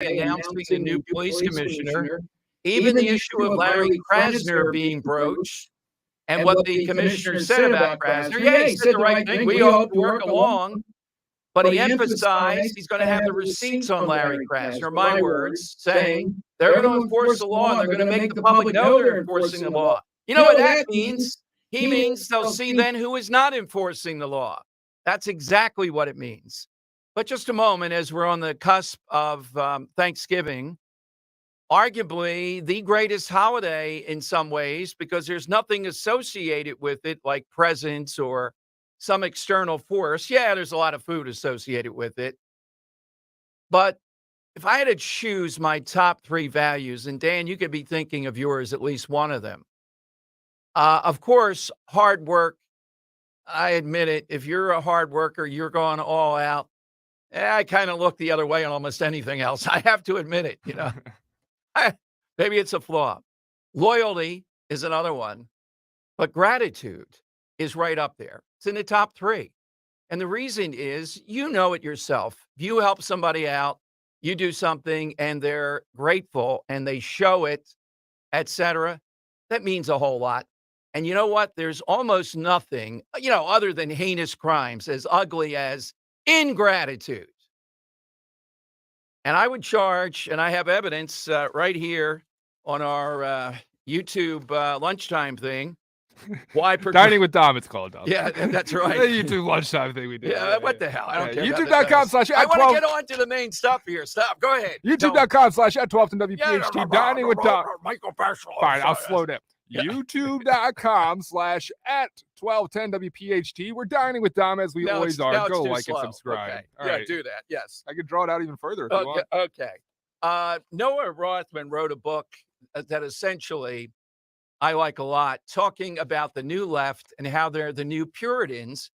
announcing the new police commissioner, even the issue of Larry Krasner being broached, and what the commissioner said about Krasner. Yeah, he said the right thing. We ought to work along. But he emphasized he's going to have the receipts on Larry Krasner, my words, saying they're going to enforce the law and they're going to make the public know they're enforcing the law. You know what that means? He means they'll see then who is not enforcing the law. That's exactly what it means. But just a moment, as we're on the cusp of Thanksgiving, arguably the greatest holiday in some ways, because there's nothing associated with it like presents or some external force. Yeah, there's a lot of food associated with it. But if I had to choose my top 3 values, and Dan, you could be thinking of yours, at least one of them. Of course, hard work. I admit it. If you're a hard worker, you're going all out. I kind of look the other way on almost anything else. I have to admit it, Maybe it's a flaw. Loyalty is another one, but gratitude is right up there. It's in the top 3. And the reason is, you know it yourself. If you help somebody out, you do something and they're grateful and they show it, etc., that means a whole lot. And you know what? There's almost nothing, other than heinous crimes as ugly as ingratitude. And I would charge, and I have evidence right here on our YouTube lunchtime thing. Why Dining with Dom, it's called, Dom. Yeah, that's right. The YouTube lunchtime thing we do. Yeah, what the hell? I don't care. YouTube.com/@12. I want to get on to the main stuff here. Stop. Go ahead. YouTube.com/@12WPHT. Dining with Dom. Michael Bachelor. Fine, I'll slow down. Yeah. YouTube.com/@1210WPHT. We're dining with Dom as we always are. Go like and subscribe. Okay. All right. Do that. Yes. I could draw it out even further if you want. Okay. Noah Rothman wrote a book that essentially I like a lot, talking about the new left and how they're the new Puritans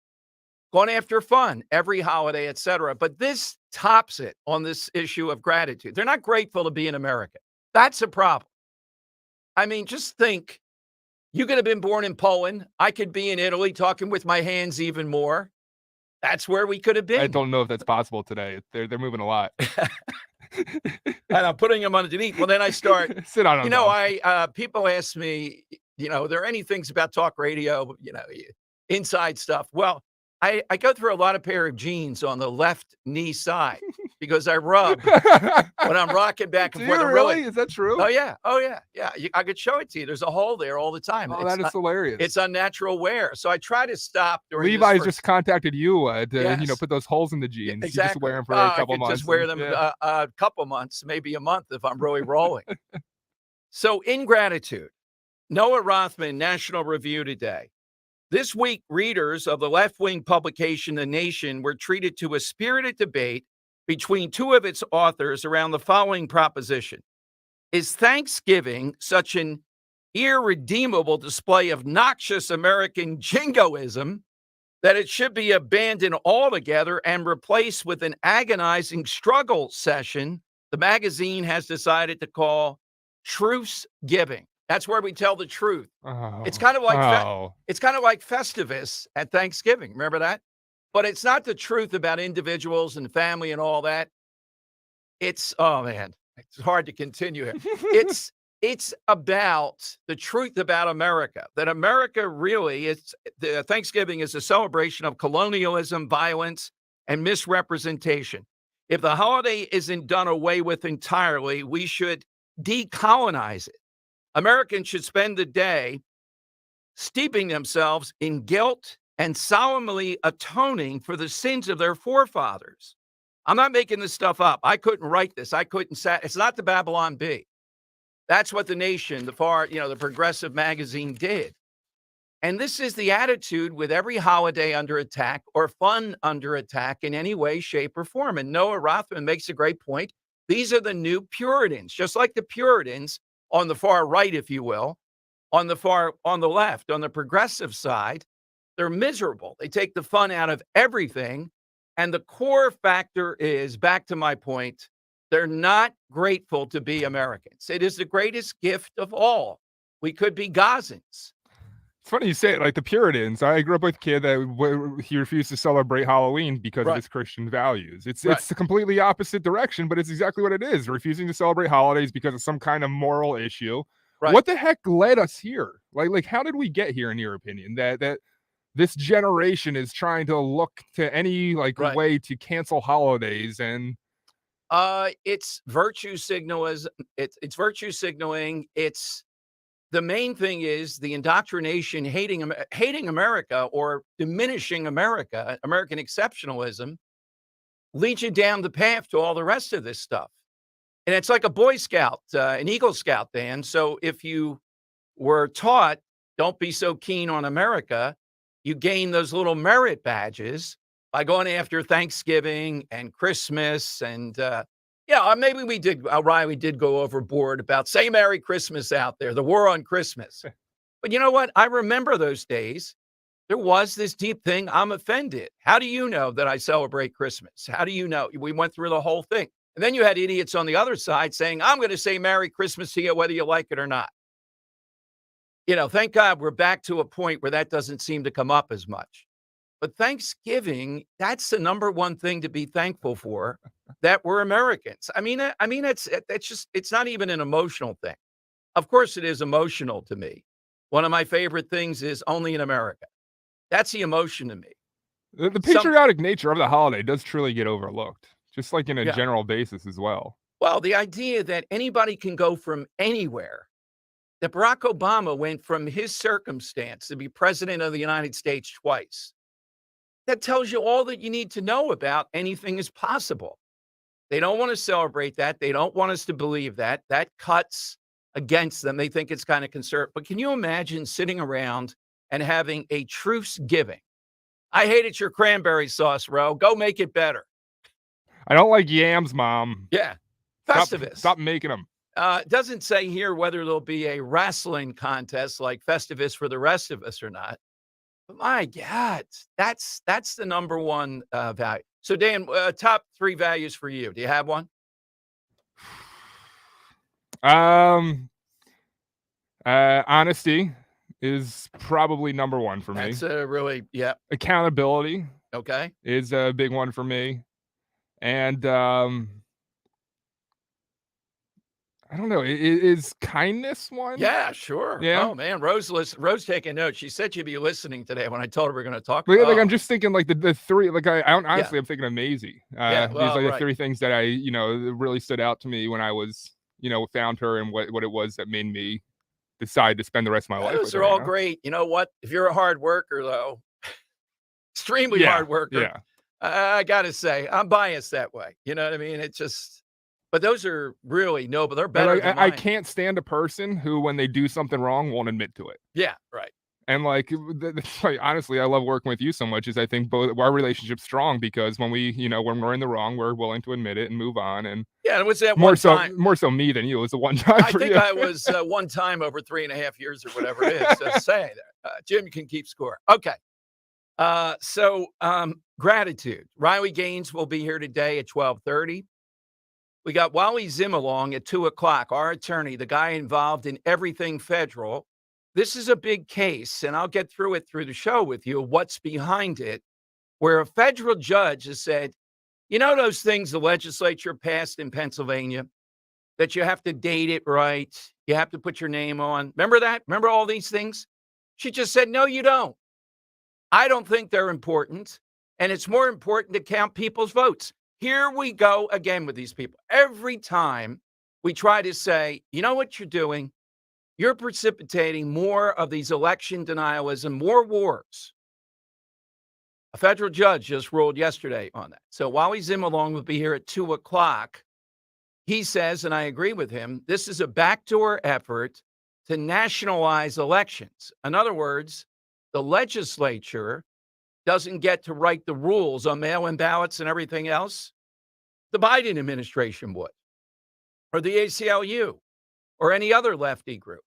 going after fun every holiday, etc. But this tops it on this issue of gratitude. They're not grateful to be in America. That's a problem. I mean, just think, you could have been born in Poland. I could be in Italy talking with my hands even more. That's where we could have been. I don't know if that's possible today. They're moving a lot. And I'm putting them underneath. Well, then I start. Sit on them. People ask me, are there any things about talk radio, inside stuff? Well, I go through a lot of pair of jeans on the left knee side because I rub when I'm rocking back and forth. Really? Is that true? Oh, yeah. Yeah. I could show it to you. There's a hole there all the time. Oh, that is hilarious. It's unnatural wear. So I try to stop. Levi's just contacted you to put those holes in the jeans. Exactly. You just wear them for a couple months. Just wear them a couple months, maybe a month if I'm really rolling. So ingratitude. Noah Rothman, National Review today. This week, readers of the left-wing publication The Nation were treated to a spirited debate between 2 of its authors around the following proposition. Is Thanksgiving such an irredeemable display of noxious American jingoism that it should be abandoned altogether and replaced with an agonizing struggle session the magazine has decided to call Truce Giving? That's where we tell the truth. It's kind of like Festivus at Thanksgiving. Remember that? But it's not the truth about individuals and family and all that. It's it's hard to continue here. It's about the truth about America. That America really Thanksgiving is a celebration of colonialism, violence, and misrepresentation. If the holiday isn't done away with entirely, we should decolonize it. Americans should spend the day steeping themselves in guilt and solemnly atoning for the sins of their forefathers. I'm not making this stuff up. I couldn't write this. It's not the Babylon Bee. That's what The Nation, the progressive magazine did. And this is the attitude with every holiday under attack or fun under attack in any way, shape, or form. And Noah Rothman makes a great point. These are the new Puritans, just like the Puritans on the far right, if you will, on the left, on the progressive side, they're miserable. They take the fun out of everything. And the core factor is, back to my point, they're not grateful to be Americans. It is the greatest gift of all. We could be Gazans. It's funny you say it, like the Puritans. I grew up with a kid that he refused to celebrate Halloween because of Right, his Christian values. It's right, it's the completely opposite direction, but it's exactly what it is. Refusing to celebrate holidays because of some kind of moral issue. right, What the heck led us here? Like how did we get here in your opinion? That this generation is trying to look to any like right. way to cancel holidays and It's virtue signalism. It's virtue signaling. It's the main thing is the indoctrination, hating America or diminishing America, American exceptionalism leads you down the path to all the rest of this stuff. And it's like a Boy Scout, an Eagle Scout, Dan. So if you were taught, don't be so keen on America, you gain those little merit badges by going after Thanksgiving and Christmas. And yeah, maybe we did, Riley did go overboard about say Merry Christmas out there, the war on Christmas. But you know what? I remember those days. There was this deep thing. I'm offended. How do you know that I celebrate Christmas? How do you know? We went through the whole thing. And then you had idiots on the other side saying, I'm going to say Merry Christmas to you, whether you like it or not. Thank God we're back to a point where that doesn't seem to come up as much. But Thanksgiving, that's the number one thing to be thankful for, that we're Americans. It's not even an emotional thing. Of course, it is emotional to me. One of my favorite things is only in America. That's the emotion to me. the Some, patriotic nature of the holiday does truly get overlooked, just like in a yeah. general basis as well. Well, the idea that anybody can go from anywhere, that Barack Obama went from his circumstance to be president of the United States twice, that tells you all that you need to know about anything is possible. They don't want to celebrate that. They don't want us to believe that. That cuts against them. They think it's kind of conservative. But can you imagine sitting around and having a truce giving? I hated your cranberry sauce, Ro. Go make it better. I don't like yams, Mom. Yeah. Stop, Festivus. stop making them. It doesn't say here whether there'll be a wrestling contest like Festivus for the rest of us or not. But my God, that's the number one value. So, Dan, top 3 values for you. Do you have one? Honesty is probably number one for me. That's a really, yeah. Accountability Okay. is a big one for me. And I don't know, is kindness one? Yeah, sure. Yeah. Oh man, Rose taking notes. She said she'd be listening today when I told her we're going to talk. Like I'm Oh, just thinking like the 3 like honestly yeah, I'm thinking of Maisie. yeah. These Well, are the right. 3 things that I, really stood out to me when I was, found her and what it was that made me decide to spend the rest of my life with Those are her, all great. You know what? If you're a hard worker, though, extremely Yeah, hard worker, yeah. I got to say, I'm biased that way. You know what I mean? It's just, but those are really noble. They're And better like than I mine. can't stand a person who, when they do something wrong, won't admit to it. Yeah, right. And like, like honestly, I love working with you so much. Is I think both our relationship's strong because when when we're in the wrong, we're willing to admit it and move on. And Yeah, and it was that one time. more so me than you. It was the one time I for think you. I was one time over 3.5 years or whatever it is. Say that. Jim can keep score. Okay. Gratitude. Riley Gaines will be here today at 12:30. We got Wally Zimmerlong at 2:00. Our attorney, the guy involved in everything federal. This is a big case, and I'll get through it through the show with you. What's behind it? Where a federal judge has said, you know, those things the legislature passed in Pennsylvania that you have to date it right, you have to put your name on. Remember that? Remember all these things? She just said, no, you don't. I don't think they're important. And it's more important to count people's votes. Here we go again with these people. Every time we try to say, you know what you're doing? You're precipitating more of these election denialism, more wars. A federal judge just ruled yesterday on that. So Wally Zimmerlong will be here at 2:00. He says, and I agree with him, this is a backdoor effort to nationalize elections. In other words, the legislature doesn't get to write the rules on mail-in ballots and everything else. The Biden administration would, or the ACLU, or any other lefty group,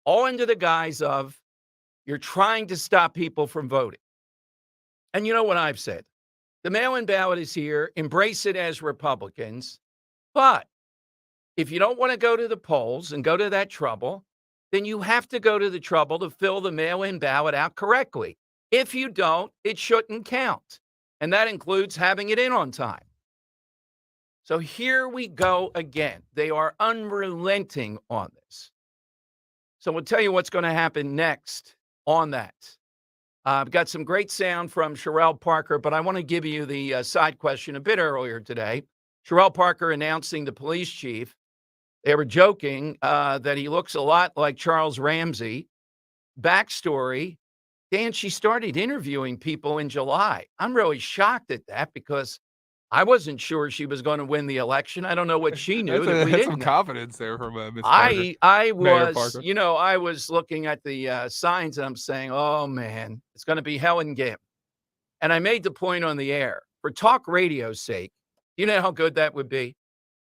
all under the guise of you're trying to stop people from voting. And you know what I've said? The mail-in ballot is here. Embrace it as Republicans. But if you don't want to go to the polls and go to that trouble, then you have to go to the trouble to fill the mail-in ballot out correctly. If you don't, it shouldn't count. And that includes having it in on time. So here we go again. They are unrelenting on this. So we'll tell you what's going to happen next on that. I've got some great sound from Sherelle Parker, but I want to give you the side question a bit earlier today. Sherelle Parker announcing the police chief. They were joking that he looks a lot like Charles Ramsey. Backstory, Dan, she started interviewing people in July. I'm really shocked at that because I wasn't sure she was going to win the election. I don't know what she knew that we That's didn't some know. confidence there from Ms. Parker. I Mayor was, Parker. I was looking at the signs and I'm saying, oh man, it's going to be hell and Gim. And I made the point on the air for talk radio's sake. You know how good that would be?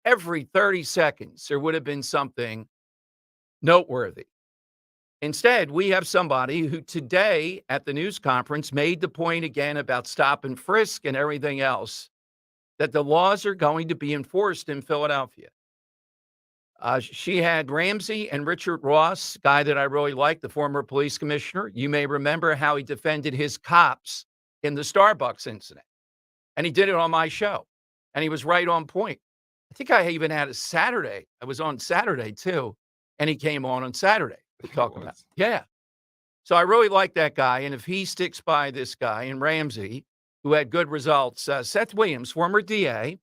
Every 30 seconds, there would have been something noteworthy. Instead, we have somebody who today at the news conference made the point again about stop and frisk and everything else, that the laws are going to be enforced in Philadelphia. She had Ramsey and Richard Ross, guy that I really like, the former police commissioner. You may remember how he defended his cops in the Starbucks incident. And he did it on my show. And he was right on point. I think I even had a Saturday. I was on Saturday too. And he came on Saturday to talk about it. Yeah. So I really like that guy. And if he sticks by this guy and Ramsey, who had good results, Seth Williams, former DA,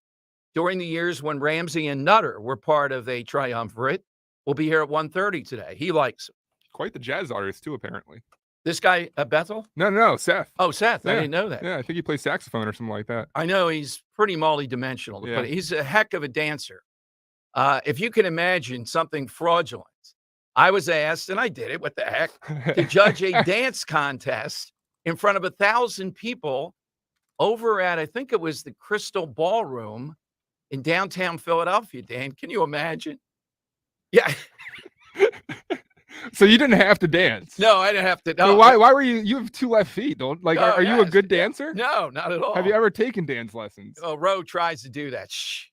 during the years when Ramsey and Nutter were part of a triumvirate, will be here at 1:30 today. He likes him. Quite the jazz artist too, apparently. This guy, Bethel? No, Seth. Oh, Seth. Yeah. I didn't know that. Yeah, I think he plays saxophone or something like that. I know he's pretty multidimensional. Yeah. He's a heck of a dancer. If you can imagine something fraudulent, I was asked, and I did it, what the heck, to judge a dance contest in front of 1,000 people over at, I think it was the Crystal Ballroom in downtown Philadelphia, Dan. Can you imagine? Yeah. So you didn't have to dance? No, I didn't have to. No, so why were you? You have 2 left feet. Are you a good dancer? No, not at all. Have you ever taken dance lessons? Oh, Ro tries to do that. Shh.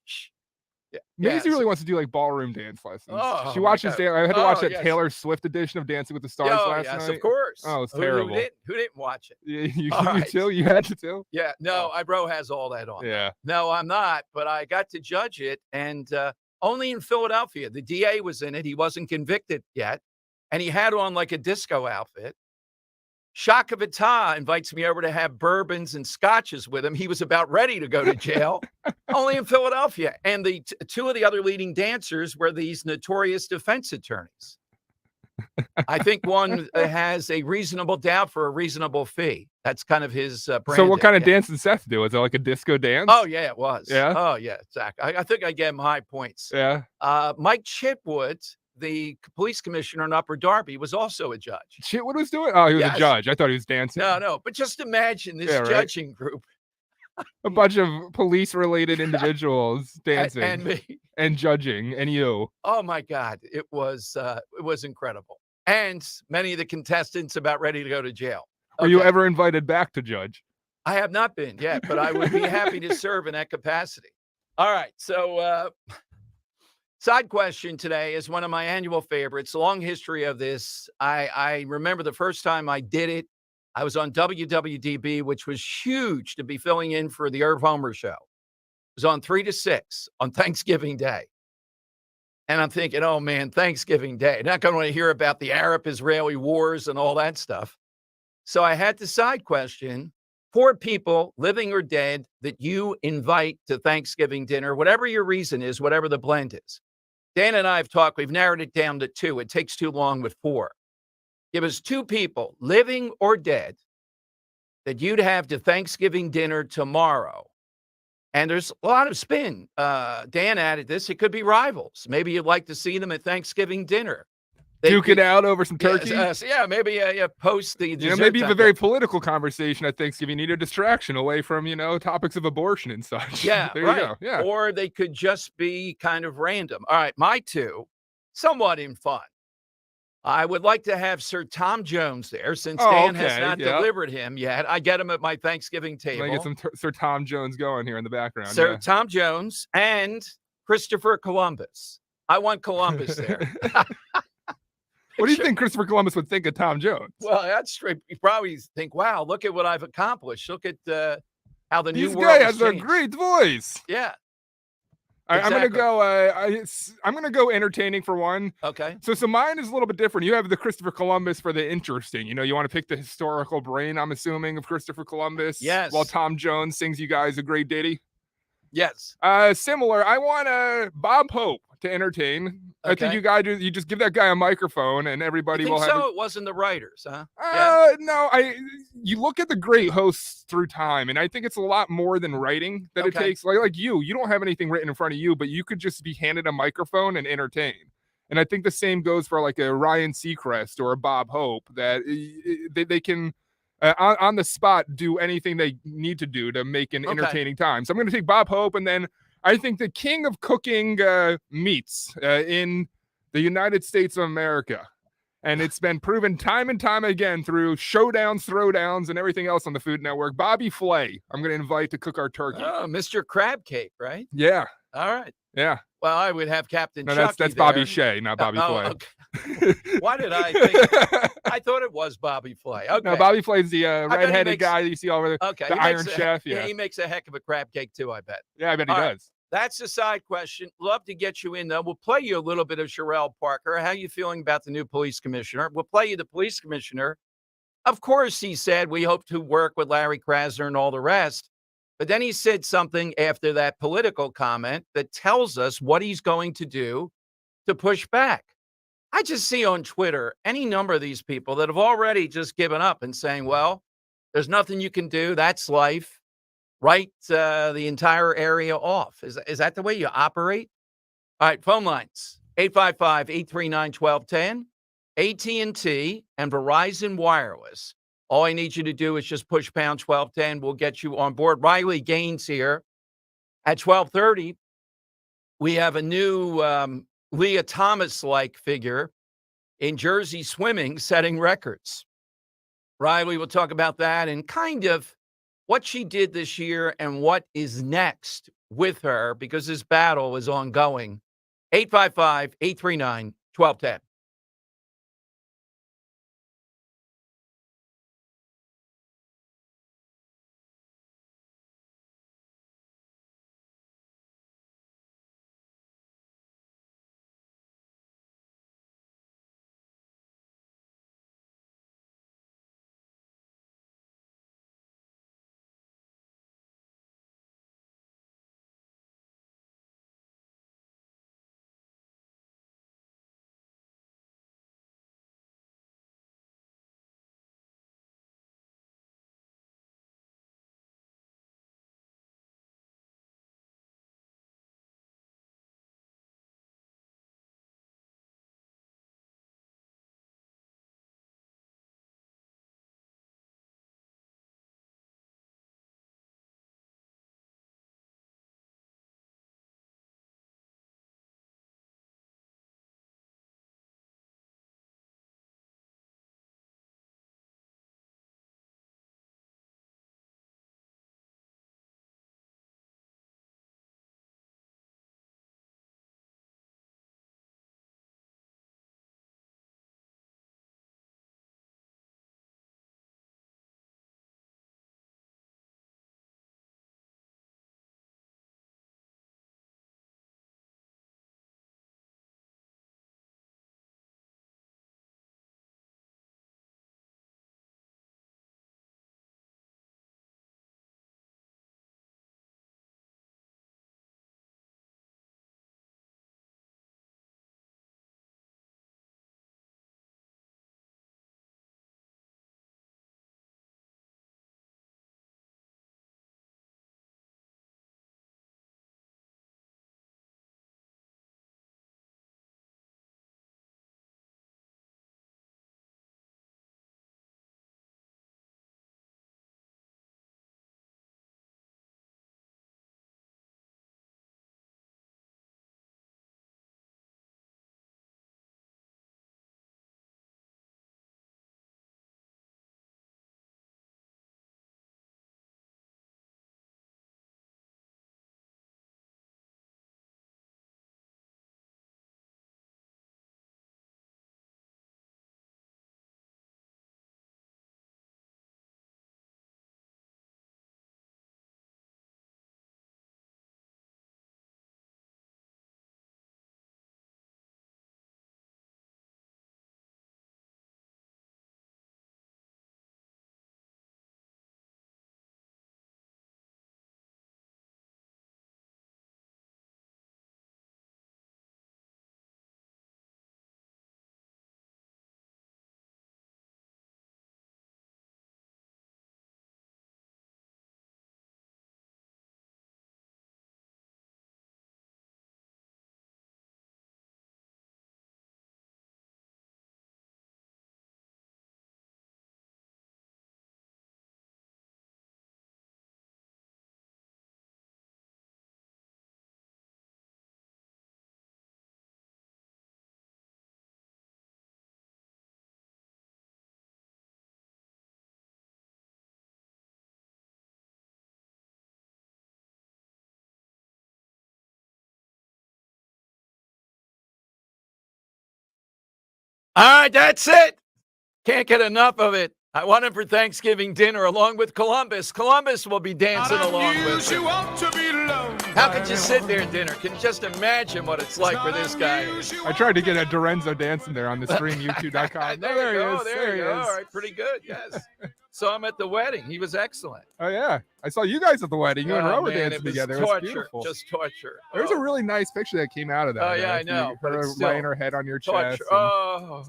Yeah. Maisie really wants to do like ballroom dance lessons. Oh, she watches. I had to watch that yes. Taylor Swift edition of Dancing with the Stars last night. Yes, of course. Oh, it's terrible. Who didn't watch it? You too? You had to too? Yeah. No, Bro has all that on. Yeah. No, I'm not. But I got to judge it, and only in Philadelphia. The DA was in it. He wasn't convicted yet, and he had on like a disco outfit. Shaka Vita invites me over to have bourbons and scotches with him. He was about ready to go to jail, only in Philadelphia. And the 2 of the other leading dancers were these notorious defense attorneys. I think one has a reasonable doubt for a reasonable fee. That's kind of his brand. So what kind of dance did Seth do? Is it like a disco dance? Oh, yeah, it was. Yeah? Oh, yeah, Zach. I think I gave him high points. Yeah. Mike Chitwood, the police commissioner in Upper Darby, was also a judge. Chitwood was doing? Oh, he was a judge. I thought he was dancing. No. But just imagine this judging group. A bunch of police-related individuals dancing and me and judging, and you. Oh my God, it was incredible, and many of the contestants about ready to go to jail. Were you ever invited back to judge? I have not been yet, but I would be happy to serve in that capacity. All right, so side question today is one of my annual favorites. Long history of this. I remember the first time I did it. I was on WWDB, which was huge to be filling in for the Irv Homer show. It was on 3 to 6 on Thanksgiving Day. And I'm thinking, oh man, Thanksgiving Day. Not going to want to hear about the Arab-Israeli wars and all that stuff. So I had the side question, 4 people, living or dead, that you invite to Thanksgiving dinner, whatever your reason is, whatever the blend is. Dan and I have talked, we've narrowed it down to 2. It takes too long with 4. Give us 2 people, living or dead, that you'd have to Thanksgiving dinner tomorrow. And there's a lot of spin. Dan added this. It could be rivals. Maybe you'd like to see them at Thanksgiving dinner. Duke it out over some turkey? Maybe post the dessert. Maybe you have a very political conversation at Thanksgiving. You need a distraction away from, topics of abortion and such. Yeah, there you go. Yeah. Or they could just be kind of random. All right, my 2, somewhat in fun. I would like to have Sir Tom Jones there since Dan has not delivered him yet. I get him at my Thanksgiving table. I get some Sir Tom Jones going here in the background. Sir Tom Jones and Christopher Columbus. I want Columbus there. What do you think Christopher Columbus would think of Tom Jones? Well, that's straight. You probably think, "Wow, look at what I've accomplished. Look at how the new This guy world has has a changed." great voice. Yeah, I'm gonna exactly. go. I'm gonna go entertaining for one. Okay. So mine is a little bit different. You have the Christopher Columbus for the interesting. You want to pick the historical brain. I'm assuming of Christopher Columbus, while Yes. Tom Jones sings you guys a great ditty. Yes. Similar. I want Bob Hope to entertain. I think Okay. you just give that guy a microphone and You everybody think will have. so? It wasn't the writers, huh? Yeah. No, you look at the great hosts through time, and I think it's a lot more than writing that it Okay. takes. Like you don't have anything written in front of you, but you could just be handed a microphone and entertain. And I think the same goes for like a Ryan Seacrest or a Bob Hope that they can on the spot do anything they need to do to make an Okay. entertaining time. So I'm going to take Bob Hope, and then I think the king of cooking meats in the United States of America. And it's been proven time and time again through showdowns, throwdowns, and everything else on the Food Network. Bobby Flay, I'm going to invite to cook our turkey. Oh, Mr. Crab Cake, right? Yeah, All right. yeah. Well, I would have Captain No, Chucky that's there. Bobby Shea, not Bobby Flay. Okay. Why did I think? I thought it was Bobby Flay. Okay. No, Bobby Flay's the I bet he redheaded makes. guy that you see all over Okay. the He Iron makes Chef. yeah, Yeah, he makes a heck of a crab cake too, I bet. yeah, I bet he All right. does. That's a side question. Love to get you in, though. We'll play you a little bit of Sherelle Parker. How you feeling about the new police commissioner? We'll play you the police commissioner. Of course, he said, we hope to work with Larry Krasner and all the rest. But then he said something after that political comment that tells us what he's going to do to push back. I just see on Twitter any number of these people that have already just given up and saying, well, there's nothing you can do. That's life. Write the entire area off. Is that the way you operate? All right, phone lines, 855-839-1210, AT&T and Verizon Wireless. All I need you to do is just push pound 1210. We'll get you on board. Riley Gaines here at 1230. We have a new Leah Thomas-like figure in Jersey swimming setting records. Riley will talk about that and kind of what she did this year and what is next with her because this battle is ongoing. 855-839-1210. All right, that's it. Can't get enough of it. I want him for Thanksgiving dinner along with Columbus. Columbus will be dancing along with him. How could you sit there at dinner? Can you just imagine what it's like for this guy? I tried to get a Dorenzo dancing there on the stream, youtube.com. There you go. There you go. All right, pretty good. Yes. Saw him at the wedding. He was excellent. Oh, yeah. I saw you guys at the wedding. You and Ro were dancing together. Torture, it was beautiful. Just torture. There's a really nice picture that came out of that. Oh, yeah, I know. Her laying her head on your chest. Oh.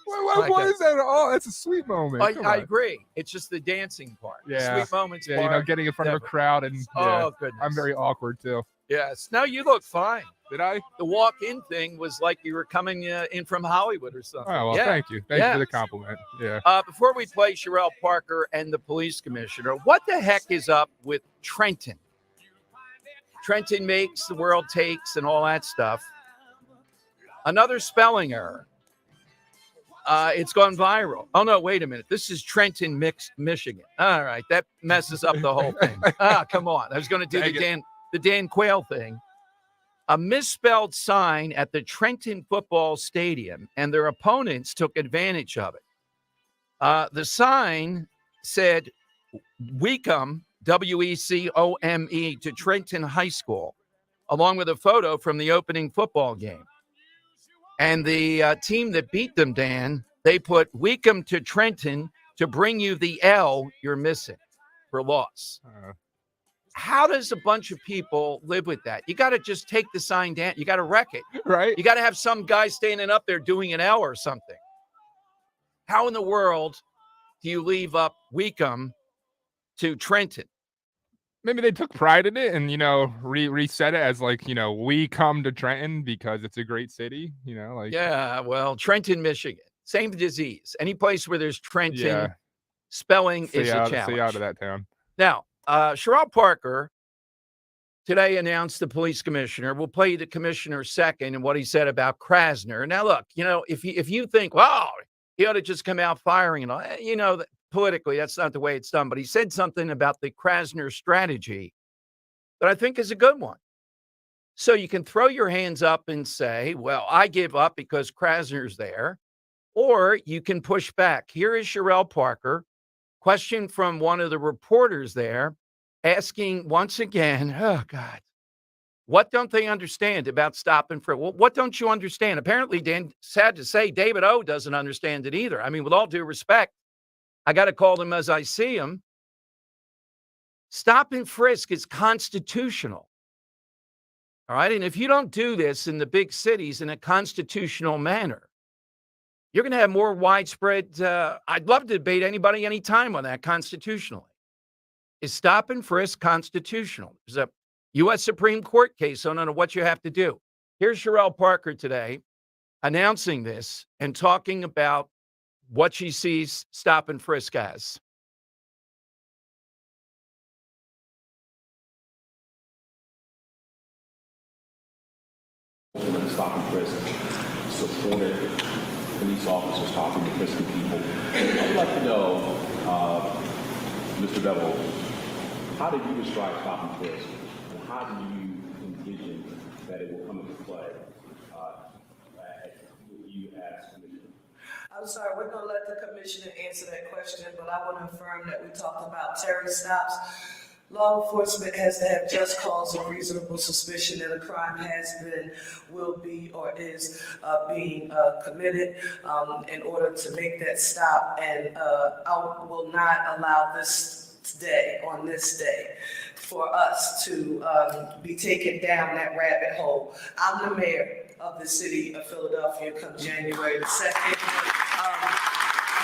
What is that? Oh, that's a sweet moment. I agree. It's just the dancing part. Yeah. The sweet moments part. You know, getting in front of a crowd. And oh, goodness. I'm very awkward, too. Yes. No, you look fine. Did I? The walk-in thing was like you were coming in from Hollywood or something. Oh, well, thank you. Thank you for the compliment. Yeah. Before we play Sherelle Parker and the police commissioner, what the heck is up with Trenton? Trenton makes, the world takes, and all that stuff. Another spelling error. It's gone viral. Oh, no, wait a minute. This is Trenton, Michigan. All right. That messes up the whole thing. Come on. I was going to do the Dan Quayle thing. A misspelled sign at the Trenton football stadium, and their opponents took advantage of it. The sign said Wecome, W-E-C-O-M-E, to Trenton High School, along with a photo from the opening football game. And the team that beat them, Dan, they put Wecome to Trenton to bring you the L you're missing for loss. How does a bunch of people live with that? You got to just take the sign down. You got to wreck it. Right. You got to have some guy standing up there doing an L or something. How in the world do you leave up Wecome to Trenton? Maybe they took pride in it and, you know, reset it as like, you know, we come to Trenton because it's a great city, you know, like. Yeah, well, Trenton, Michigan, same disease. Any place where there's Trenton, spelling is a challenge. Stay out of that town. Now, Sherelle Parker today announced the police commissioner. We'll play the commissioner second and what he said about Krasner. Now, look, you know, if you think, wow, he ought to just come out firing and all, you know, that politically, that's not the way it's done. But he said something about the Krasner strategy that I think is a good one. So you can throw your hands up and say, well, I give up because Krasner's there. Or you can push back. Here is Sherelle Parker. Question from one of the reporters there asking once again, oh, God, what don't they understand about stop and frisk? Well, what don't you understand? Apparently, Dan, sad to say, David O doesn't understand it either. I mean, with all due respect, I got to call them as I see them. Stop and frisk is constitutional. All right. And if you don't do this in the big cities in a constitutional manner, you're going to have more widespread. I'd love to debate anybody anytime on that constitutionally. Is stop and frisk constitutional? There's a U.S. Supreme Court case on what you have to do. Here's Sherelle Parker today announcing this and talking about what she sees stop and frisk as. Stop and frisk supported police officers talking to frisking people. I'd like to know, Mr. Bevel, how did you describe stop and frisk, and how do you envision that it will come into play with you as commissioner? I'm sorry, we're going to let the commissioner answer that question, but I want to affirm that we talked about Terry stops. Law enforcement has to have just cause or reasonable suspicion that a crime has been, will be, or is being committed in order to make that stop. And I will not allow this day, on this day, for us to be taken down that rabbit hole. I'm the mayor of the city of Philadelphia come January the 2nd.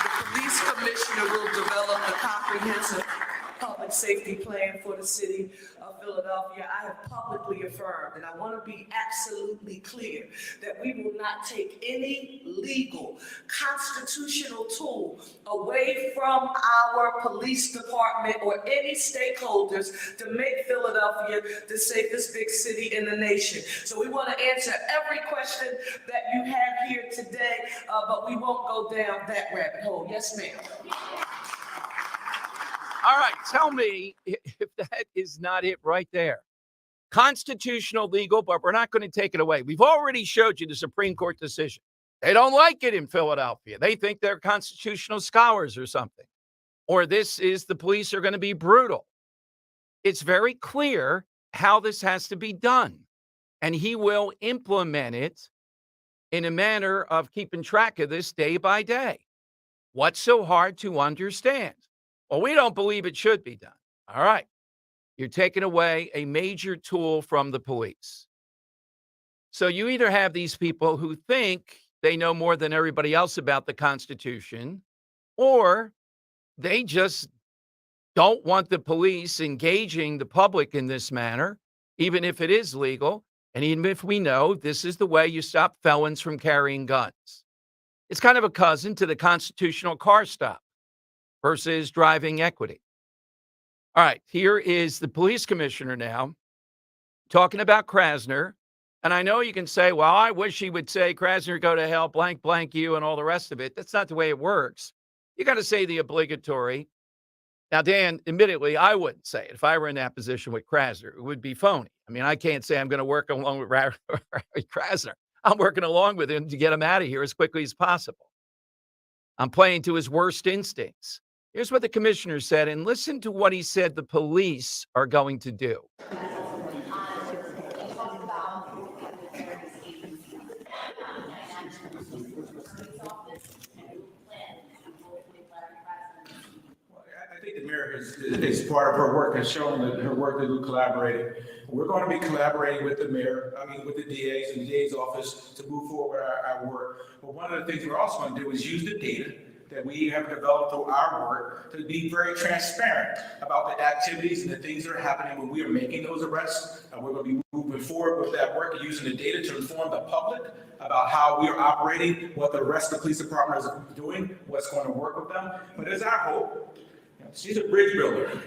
The police commissioner will develop a comprehensive public safety plan for the city of Philadelphia. I have publicly affirmed, and I want to be absolutely clear, that we will not take any legal, constitutional tool away from our police department or any stakeholders to make Philadelphia the safest big city in the nation. So we want to answer every question that you have here today, but we won't go down that rabbit hole. Yes, ma'am. All right, tell me if that is not it right there. Constitutional, legal, but we're not going to take it away. We've already showed you the Supreme Court decision. They don't like it in Philadelphia. They think they're constitutional scholars or something. Or this is the police are going to be brutal. It's very clear how this has to be done. And he will implement it in a manner of keeping track of this day by day. What's so hard to understand? Well, we don't believe it should be done. All right. You're taking away a major tool from the police. So you either have these people who think they know more than everybody else about the Constitution, or they just don't want the police engaging the public in this manner, even if it is legal. And even if we know this is the way you stop felons from carrying guns. It's kind of a cousin to the constitutional car stop versus driving equity. All right, here is the police commissioner now talking about Krasner. And I know you can say, well, I wish he would say, Krasner, go to hell, blank, blank you, and all the rest of it. That's not the way it works. You got to say the obligatory. Now, Dan, admittedly, I wouldn't say it. If I were in that position with Krasner, it would be phony. I mean, I can't say I'm going to work along with Krasner. I'm working along with him to get him out of here as quickly as possible. I'm playing to his worst instincts. Here's what the commissioner said, and listen to what he said the police are going to do. I think the mayor is part of her work, has shown that her work that we collaborated. We're going to be collaborating with the mayor, with the DAs and the DA's office to move forward our work. But one of the things we're also going to do is use the data that we have developed through our work to be very transparent about the activities and the things that are happening when we are making those arrests. And we're going to be moving forward with that work and using the data to inform the public about how we are operating, what the rest of the police department is doing, what's going to work with them. But it's our hope. She's a bridge builder,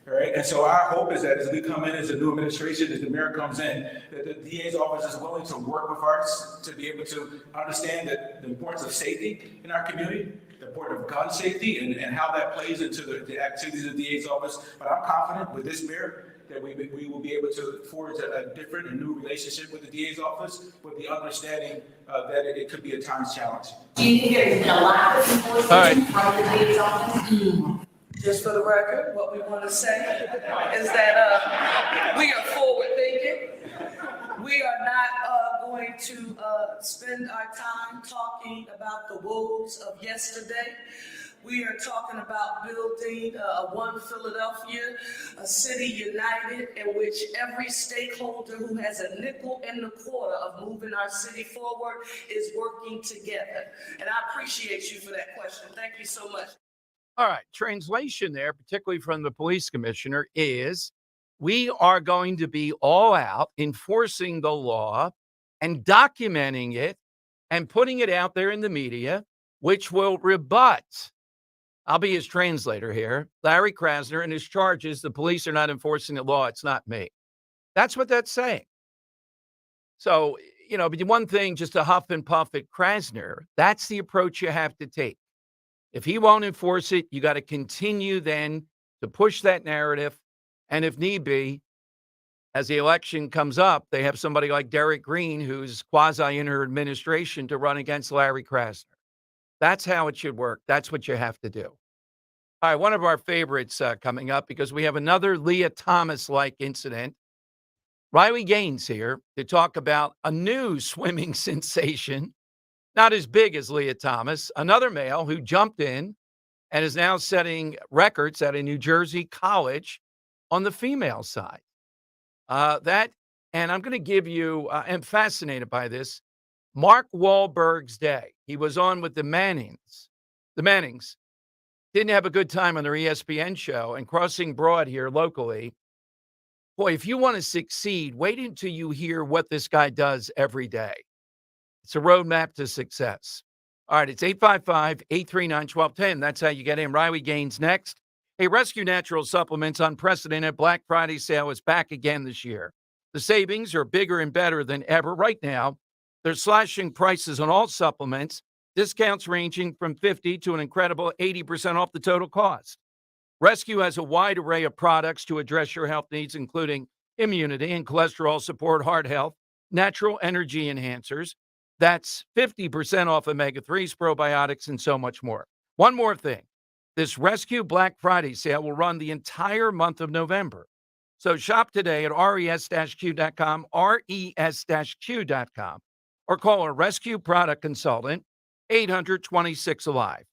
all right? And so our hope is that as we come in as a new administration, as the mayor comes in, that the DA's office is willing to work with us to be able to understand that the importance of safety in our community, the importance of gun safety, and how that plays into the activities of the DA's office. But I'm confident with this mayor that we will be able to forge a different and new relationship with the DA's office, with the understanding that it could be a times challenge. Do you think there's been a lack of enforcement from the DA's office? Just for the record, what we want to say is that we are forward thinking. We are not going to spend our time talking about the woes of yesterday. We are talking about building one Philadelphia, a city united in which every stakeholder who has a nickel and a quarter of moving our city forward is working together. And I appreciate you for that question. Thank you so much. All right. Translation there, particularly from the police commissioner, is we are going to be all out enforcing the law and documenting it and putting it out there in the media, which will rebut, I'll be his translator here, Larry Krasner and his charges. The police are not enforcing the law. It's not me. That's what that's saying. So, but the one thing, just to huff and puff at Krasner, that's the approach you have to take. If he won't enforce it, you got to continue then to push that narrative. And if need be, as the election comes up, they have somebody like Derek Green, who's quasi in her administration, to run against Larry Krasner. That's how it should work. That's what you have to do. All right, one of our favorites coming up, because we have another Leah Thomas-like incident. Riley Gaines here to talk about a new swimming sensation. Not as big as Leah Thomas, another male who jumped in and is now setting records at a New Jersey college on the female side. And I'm going to give you, I'm fascinated by this, Mark Wahlberg's day. He was on with the Mannings. The Mannings didn't have a good time on their ESPN show, and Crossing Broad here locally. Boy, if you want to succeed, wait until you hear what this guy does every day. It's a roadmap to success. All right, it's 855-839-1210. That's how you get in. Riley Gaines next. Hey, Rescue Natural Supplements' unprecedented Black Friday sale is back again this year. The savings are bigger and better than ever. Right now, they're slashing prices on all supplements, discounts ranging from 50 to an incredible 80% off the total cost. Rescue has a wide array of products to address your health needs, including immunity and cholesterol support, heart health, natural energy enhancers. That's 50% off omega-3s, probiotics, and so much more. One more thing. This Rescue Black Friday sale will run the entire month of November. So shop today at res-q.com, res-q.com, or call a Rescue Product Consultant, 800-26-ALIVE,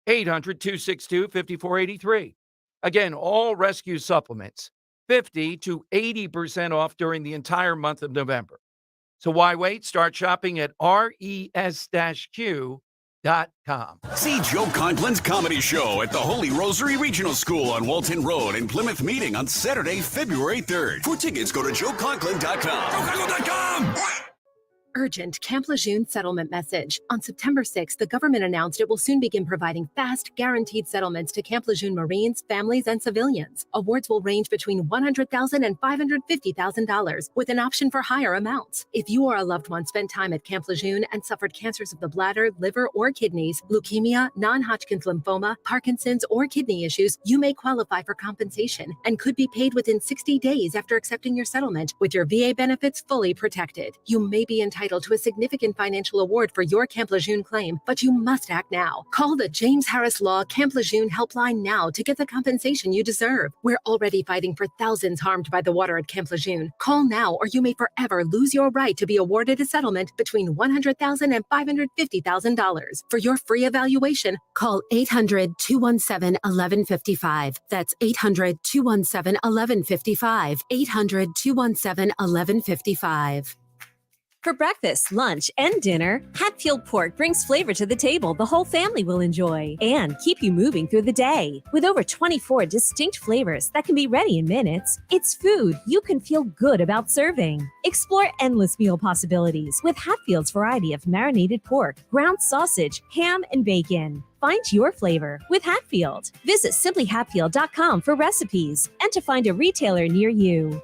800-262-5483. Again, all Rescue supplements, 50 to 80% off during the entire month of November. So why wait? Start shopping at res-q.com. See Joe Conklin's comedy show at the Holy Rosary Regional School on Walton Road in Plymouth Meeting on Saturday, February 3rd. For tickets, go to joeconklin.com. joeconklin.com! Urgent Camp Lejeune settlement message. On September 6th, the government announced it will soon begin providing fast, guaranteed settlements to Camp Lejeune Marines, families, and civilians. Awards will range between $100,000 and $550,000, with an option for higher amounts. If you or a loved one spent time at Camp Lejeune and suffered cancers of the bladder, liver, or kidneys, leukemia, non-Hodgkin's lymphoma, Parkinson's, or kidney issues, you may qualify for compensation and could be paid within 60 days after accepting your settlement, with your VA benefits fully protected. You may be entitled to a significant financial award for your Camp Lejeune claim, but you must act now. Call the James Harris Law Camp Lejeune helpline now to get the compensation you deserve. We're already fighting for thousands harmed by the water at Camp Lejeune. Call now or you may forever lose your right to be awarded a settlement between $100,000 and $550,000. For your free evaluation, call 800-217-1155. That's 800-217-1155. 800-217-1155. For breakfast, lunch, and dinner, Hatfield Pork brings flavor to the table the whole family will enjoy and keep you moving through the day. With over 24 distinct flavors that can be ready in minutes, it's food you can feel good about serving. Explore endless meal possibilities with Hatfield's variety of marinated pork, ground sausage, ham, and bacon. Find your flavor with Hatfield. Visit simplyhatfield.com for recipes and to find a retailer near you.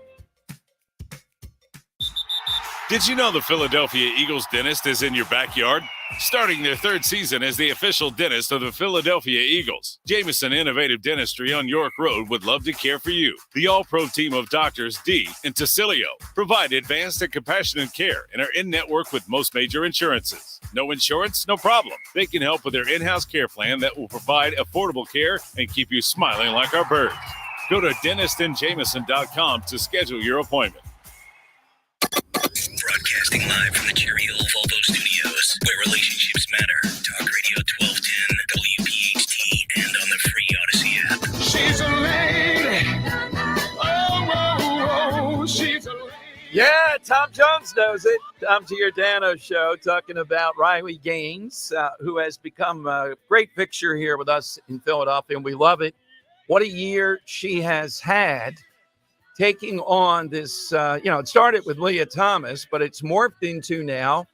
Did you know the Philadelphia Eagles dentist is in your backyard? Starting their third season as the official dentist of the Philadelphia Eagles, Jameson Innovative Dentistry on York Road would love to care for you. The all-pro team of doctors D and Tacilio provide advanced and compassionate care and are in-network with most major insurances. No insurance? No problem. They can help with their in-house care plan that will provide affordable care and keep you smiling like our birds. Go to dentistandjameson.com to schedule your appointment. Broadcasting live from the Cherry Hill Volvo Studios, where relationships matter. Talk Radio 1210, WPHT, and on the free Odyssey app. She's a lady. Oh, she's a lady. Yeah, Tom Jones knows it. Tom Giordano Show talking about Riley Gaines, who has become a great fixture here with us in Philadelphia, and we love it. What a year she has had. Taking on this, it started with Leah Thomas, but it's morphed into now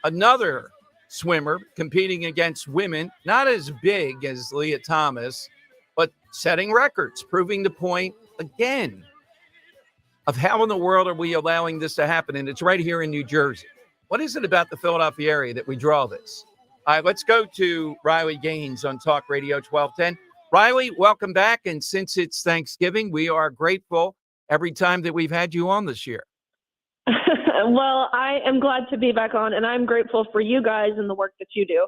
another swimmer competing against women, not as big as Leah Thomas, but setting records, proving the point again of how in the world are we allowing this to happen? And it's right here in New Jersey. What is it about the Philadelphia area that we draw this? All right, let's go to Riley Gaines on Talk Radio 1210. Riley, welcome back. And since it's Thanksgiving, we are grateful every time that we've had you on this year. Well, I am glad to be back on, and I'm grateful for you guys and the work that you do.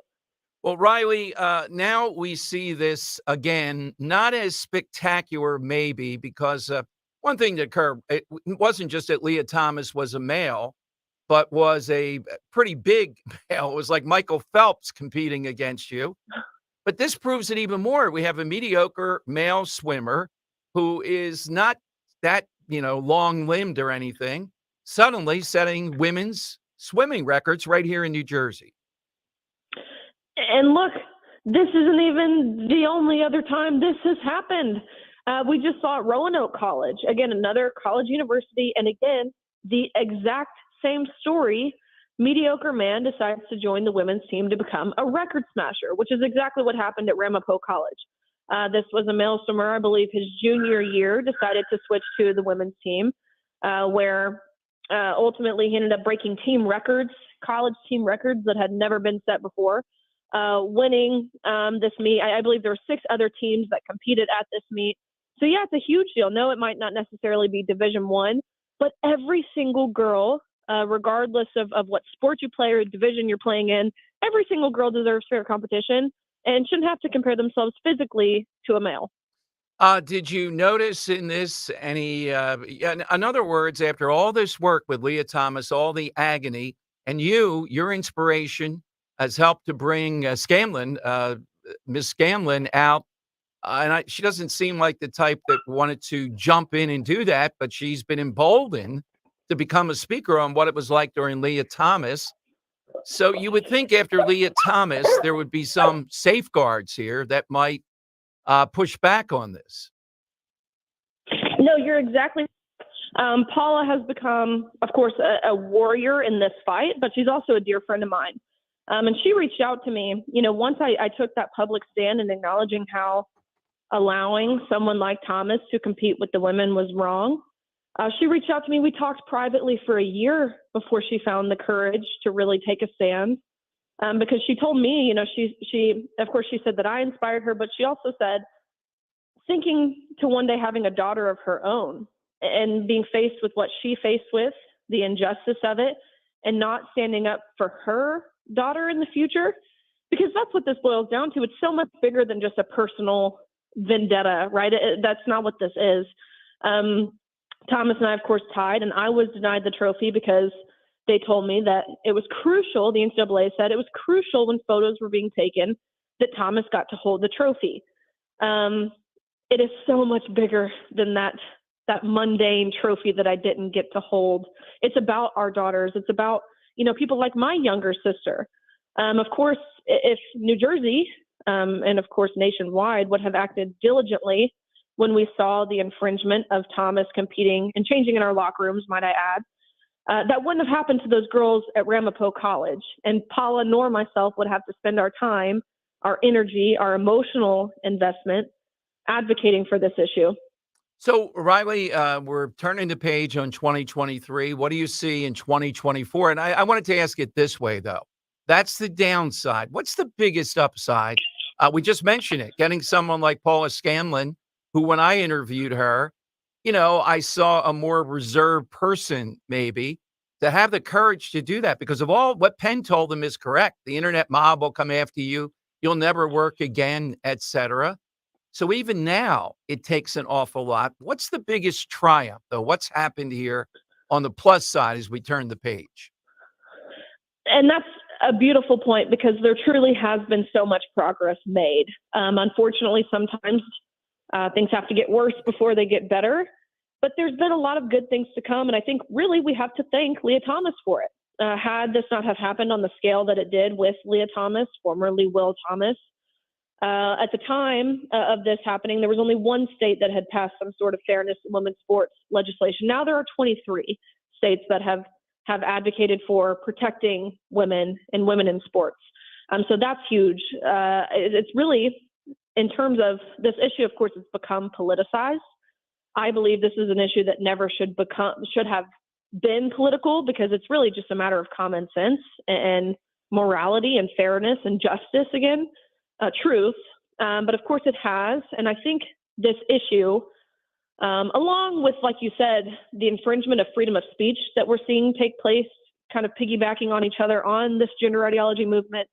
Well, Riley, now we see this again, not as spectacular maybe, because one thing that occurred, it wasn't just that Leah Thomas was a male, but was a pretty big male. It was like Michael Phelps competing against you. But this proves it even more. We have a mediocre male swimmer who is not that, long-limbed or anything, suddenly setting women's swimming records right here in New Jersey. And look, this isn't even the only other time this has happened. We just saw at Roanoke College, again, another college university, and again, the exact same story. Mediocre man decides to join the women's team to become a record smasher, which is exactly what happened at Ramapo College. This was a male swimmer, I believe his junior year, decided to switch to the women's team, where ultimately he ended up breaking team records, college team records that had never been set before, winning this meet. I believe there were 6 other teams that competed at this meet. So, yeah, it's a huge deal. No, it might not necessarily be Division I, but every single girl regardless of what sport you play or division you're playing in. Every single girl deserves fair competition and shouldn't have to compare themselves physically to a male. Did you notice in this any, in other words, after all this work with Leah Thomas, all the agony, and your inspiration has helped to bring Miss Scanlon out. She doesn't seem like the type that wanted to jump in and do that, but she's been emboldened to become a speaker on what it was like during Leah Thomas. So you would think after Leah Thomas, there would be some safeguards here that might push back on this. No, you're exactly. Paula has become, of course, a warrior in this fight, but she's also a dear friend of mine. And she reached out to me, once I took that public stand and acknowledging how allowing someone like Thomas to compete with the women was wrong. She reached out to me. We talked privately for a year before she found the courage to really take a stand. Because she told me, she of course she said that I inspired her, but she also said thinking to one day having a daughter of her own and being faced with what she faced with, the injustice of it, and not standing up for her daughter in the future, because that's what this boils down to. It's so much bigger than just a personal vendetta, right? That's not what this is. Thomas and I, of course, tied, and I was denied the trophy because they told me that it was crucial. The NCAA said it was crucial when photos were being taken that Thomas got to hold the trophy. It is so much bigger than that mundane trophy that I didn't get to hold. It's about our daughters. It's about, people like my younger sister. Of course, if New Jersey, and of course nationwide, would have acted diligently when we saw the infringement of Thomas competing and changing in our locker rooms, might I add, that wouldn't have happened to those girls at Ramapo College. And Paula nor myself would have to spend our time, our energy, our emotional investment advocating for this issue. So, Riley, we're turning the page on 2023. What do you see in 2024? And I wanted to ask it this way, though. That's the downside. What's the biggest upside? We just mentioned it, getting someone like Paula Scanlon, who when I interviewed her, I saw a more reserved person maybe to have the courage to do that because of all what Penn told them is correct. The internet mob will come after you. You'll never work again, etc. So even now, it takes an awful lot. What's the biggest triumph, though? What's happened here on the plus side as we turn the page? And that's a beautiful point because there truly has been so much progress made. Unfortunately, sometimes things have to get worse before they get better. But there's been a lot of good things to come. And I think really we have to thank Leah Thomas for it. Had this not have happened on the scale that it did with Leah Thomas, formerly Will Thomas, at the time of this happening, there was only one state that had passed some sort of fairness in women's sports legislation. Now there are 23 states that have advocated for protecting women and women in sports. So that's huge. It's really, in terms of this issue, of course, it's become politicized. I believe this is an issue that never should have been political because it's really just a matter of common sense and morality and fairness and justice again. Truth, but of course it has. And I think this issue, along with, like you said, the infringement of freedom of speech that we're seeing take place, kind of piggybacking on each other on this gender ideology movement,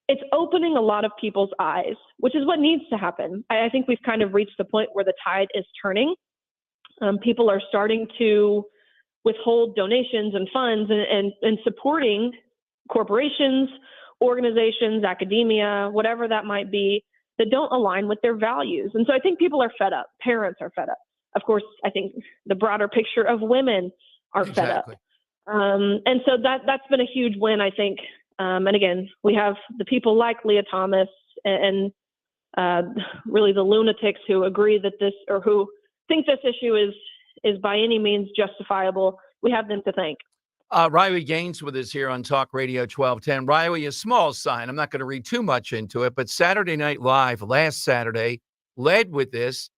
it's opening a lot of people's eyes, which is what needs to happen. I think we've kind of reached the point where the tide is turning. People are starting to withhold donations and funds and supporting corporations, organizations, academia, whatever that might be, that don't align with their values. And so I think people are fed up. Parents are fed up. Of course, I think the broader picture of women are fed up. And so that's been a huge win, I think. And again, we have the people like Leah Thomas and really the lunatics who agree that this, or who think this issue is by any means justifiable. We have them to thank. Riley Gaines with us here on Talk Radio 1210. Riley, a small sign. I'm not going to read too much into it, but Saturday Night Live last Saturday led with this,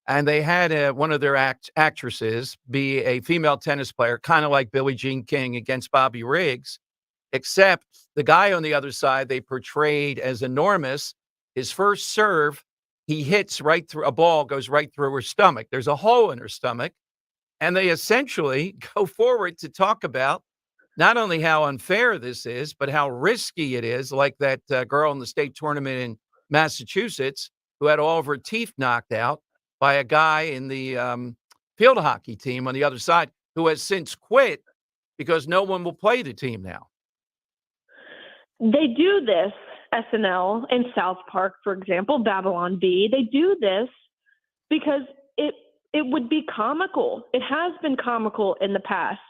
and they had one of their actresses be a female tennis player, kind of like Billie Jean King against Bobby Riggs, except the guy on the other side they portrayed as enormous. His first serve, he hits right through, a ball goes right through her stomach. There's a hole in her stomach. And they essentially go forward to talk about not only how unfair this is, but how risky it is, like that girl in the state tournament in Massachusetts who had all of her teeth knocked out by a guy in the field hockey team on the other side who has since quit because no one will play the team now. They do this, SNL and South Park, for example, Babylon Bee. They do this because it would be comical. It has been comical in the past,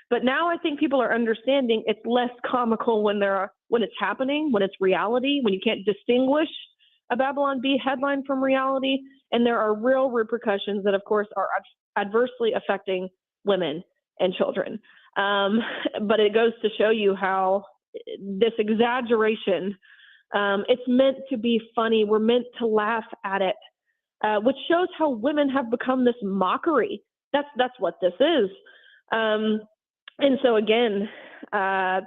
but now I think people are understanding it's less comical when it's happening, when it's reality, when you can't distinguish a Babylon Bee headline from reality, and there are real repercussions that, of course, are adversely affecting women and children. But it goes to show you how this exaggeration, it's meant to be funny. We're meant to laugh at it. Which shows how women have become this mockery. That's what this is. And so again,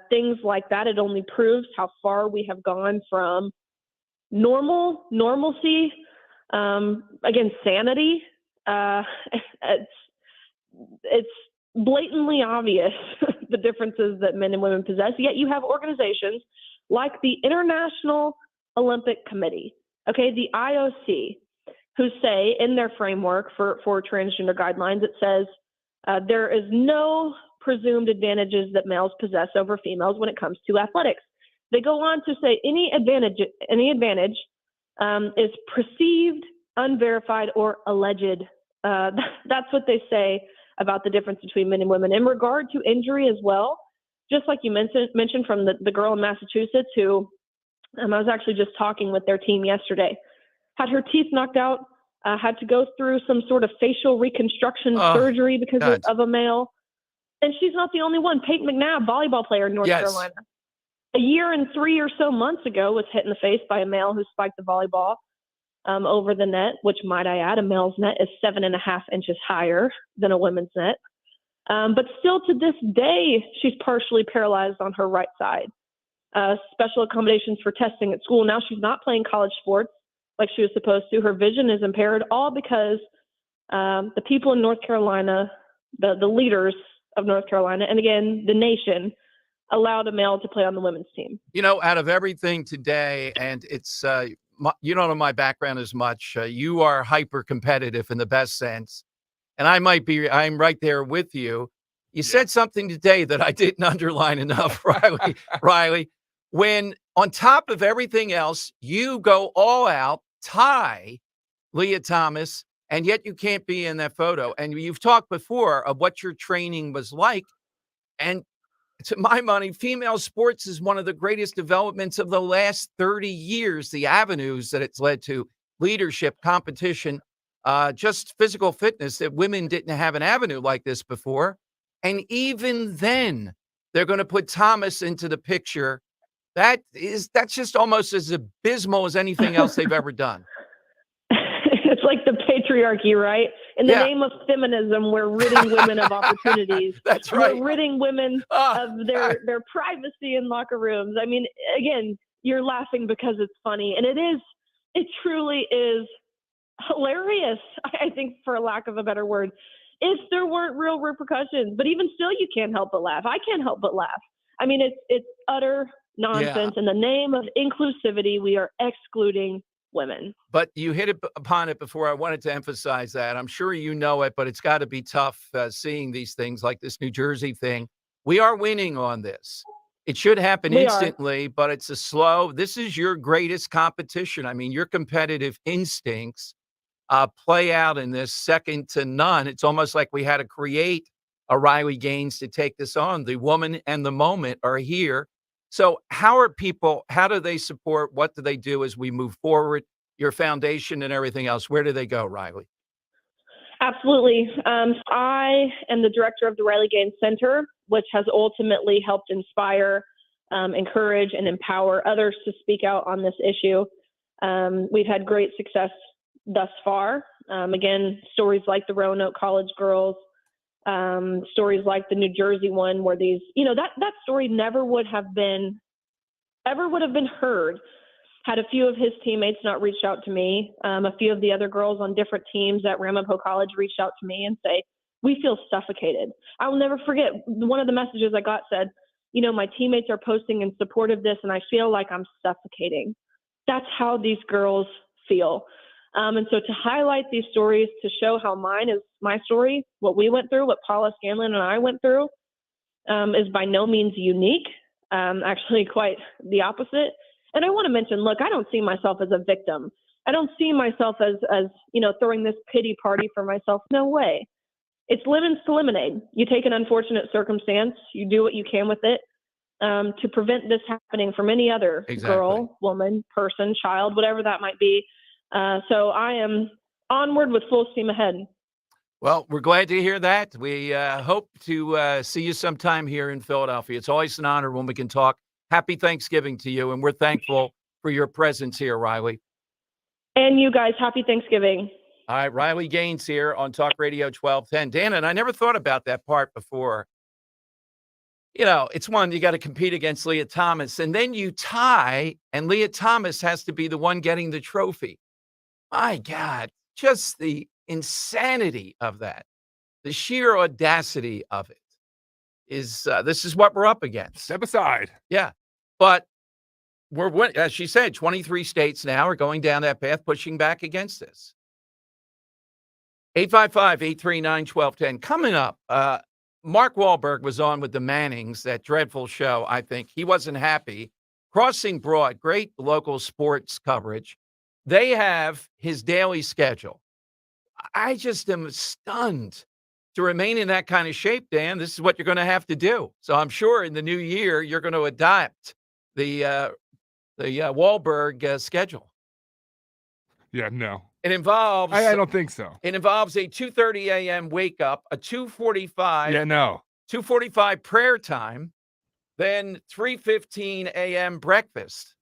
things like that, it only proves how far we have gone from normalcy, again, sanity. It's blatantly obvious the differences that men and women possess, yet you have organizations like the International Olympic Committee, okay, the IOC, who say in their framework for transgender guidelines, it says there is no presumed advantages that males possess over females when it comes to athletics. They go on to say any advantage is perceived, unverified, or alleged. That's what they say about the difference between men and women. In regard to injury as well, just like you mentioned from the girl in Massachusetts who I was actually just talking with their team yesterday, had her teeth knocked out, had to go through some sort of facial reconstruction surgery because of a male. And she's not the only one. Peyton McNabb, volleyball player in North Carolina, a year and 3 or so months ago was hit in the face by a male who spiked the volleyball over the net, which, might I add, a male's net is 7.5 inches higher than a women's net. But still to this day, she's partially paralyzed on her right side. Special accommodations for testing at school. Now she's not playing college sports like she was supposed to. Her vision is impaired, all because the people in North Carolina, the leaders of North Carolina, and again, the nation, allowed a male to play on the women's team. You know, out of everything today, and it's, you don't know my background as much. You are hyper competitive in the best sense. And I'm right there with you. You said something today that I didn't underline enough, Riley, when on top of everything else, you go all out, tie Leah Thomas, and yet you can't be in that photo. And you've talked before of what your training was like. And to my money, female sports is one of the greatest developments of the last 30 years, the avenues that it's led to, leadership, competition, just physical fitness, that women didn't have an avenue like this before. And even then, they're going to put Thomas into the picture. That's just almost as abysmal as anything else they've ever done. It's like the patriarchy, right? In the name of feminism, we're ridding women of opportunities. That's right. We're ridding women of their privacy in locker rooms. I mean, again, you're laughing because it's funny. And it truly is hilarious, I think, for lack of a better word, if there weren't real repercussions. But even still, you can't help but laugh. I can't help but laugh. I mean, it's utter nonsense. In the name of inclusivity, we are excluding women. But you hit upon it before. I wanted to emphasize that. I'm sure you know it, but it's got to be tough seeing these things like this New Jersey thing. We are winning on this. It should happen instantly, but it's this is your greatest competition. I mean, your competitive instincts play out in this second to none. It's almost like we had to create a Riley Gaines to take this on. The woman and the moment are here. So how do they support? What do they do as we move forward? Your foundation and everything else, where do they go, Riley? Absolutely. I am the director of the Riley Gaines Center, which has ultimately helped inspire, encourage, and empower others to speak out on this issue. We've had great success thus far. Again, stories like the Roanoke College girls, stories like the New Jersey one, where these, that story never would have been heard had a few of his teammates not reached out to me. A few of the other girls on different teams at Ramapo College reached out to me and say, we feel suffocated. I will never forget, one of the messages I got said, my teammates are posting in support of this and I feel like I'm suffocating. That's how these girls feel. And so to highlight these stories, to show how mine is my story, what we went through, what Paula Scanlon and I went through, is by no means unique, actually quite the opposite. And I want to mention, look, I don't see myself as a victim. I don't see myself as throwing this pity party for myself. No way. It's lemons to lemonade. You take an unfortunate circumstance, you do what you can with it to prevent this happening from any other girl, woman, person, child, whatever that might be. So I am onward with full steam ahead. Well, we're glad to hear that. We hope to see you sometime here in Philadelphia. It's always an honor when we can talk. Happy Thanksgiving to you, and we're thankful for your presence here, Riley. And you guys, happy Thanksgiving. All right, Riley Gaines here on Talk Radio 1210. Dan, and I never thought about that part before. It's one, you got to compete against Leah Thomas, and then you tie, and Leah Thomas has to be the one getting the trophy. My God, just the insanity of that, the sheer audacity of it is, this is what we're up against. Step aside. Yeah, but as she said, 23 states now are going down that path, pushing back against this. 855-839-1210. Coming up, Mark Wahlberg was on with the Mannings, that dreadful show, I think. He wasn't happy. Crossing Broad, great local sports coverage. They have his daily schedule. I just am stunned to remain in that kind of shape, Dan. This is what you're going to have to do. So I'm sure in the new year, you're going to adopt the Wahlberg schedule. Yeah, no. It involves. I don't think so. It involves a 2:30 a.m. wake up, a 2:45. Yeah, no. 2:45 prayer time, then 3:15 a.m. breakfast.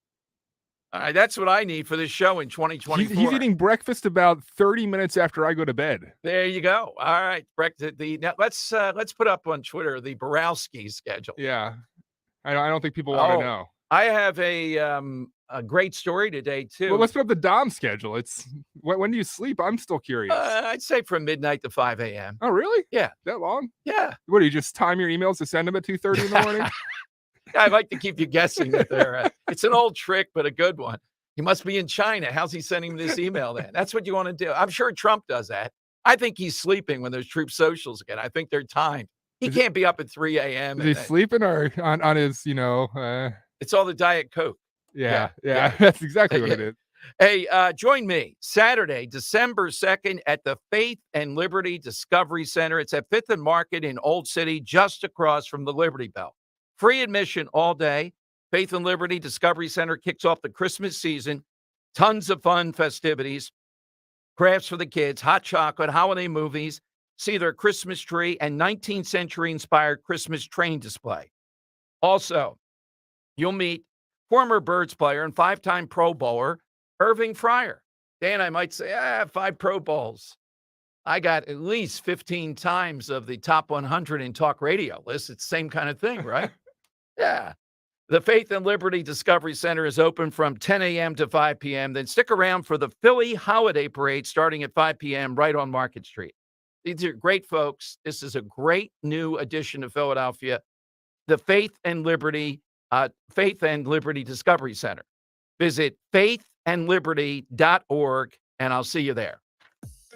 All right, that's what I need for this show in 2024. He's eating breakfast about 30 minutes after I go to bed. There you go. All right, breakfast. Now let's put up on Twitter the Borowski schedule. Yeah, I don't think people want to know. I have a great story today too. Well, let's put up the Dom schedule. It's when do you sleep? I'm still curious. I'd say from midnight to 5 a.m. Oh, really? Yeah, that long? Yeah. What do you just time your emails to send them at 2:30 in the morning? I like to keep you guessing that they're. It's an old trick, but a good one. He must be in China. How's he sending this email then? That's what you want to do. I'm sure Trump does that. I think he's sleeping when there's troop socials again. I think they're timed. He can't be up at 3 a.m. Is he sleeping or on his, It's all the Diet Coke. Yeah. That's exactly what it is. Hey, join me Saturday, December 2nd at the Faith and Liberty Discovery Center. It's at 5th and Market in Old City, just across from the Liberty Bell. Free admission all day. Faith and Liberty Discovery Center kicks off the Christmas season. Tons of fun festivities, crafts for the kids, hot chocolate, holiday movies. See their Christmas tree and 19th century inspired Christmas train display. Also, you'll meet former Birds player and 5-time Pro Bowler, Irving Fryer. Dan, I might say, 5 Pro Bowls. I got at least 15 times of the top 100 in talk radio list. It's the same kind of thing, right? Yeah. The Faith and Liberty Discovery Center is open from 10 a.m. to 5 p.m. Then stick around for the Philly Holiday Parade starting at 5 p.m. right on Market Street. These are great folks. This is a great new addition to Philadelphia. The Faith and Liberty Discovery Center. Visit faithandliberty.org, and I'll see you there.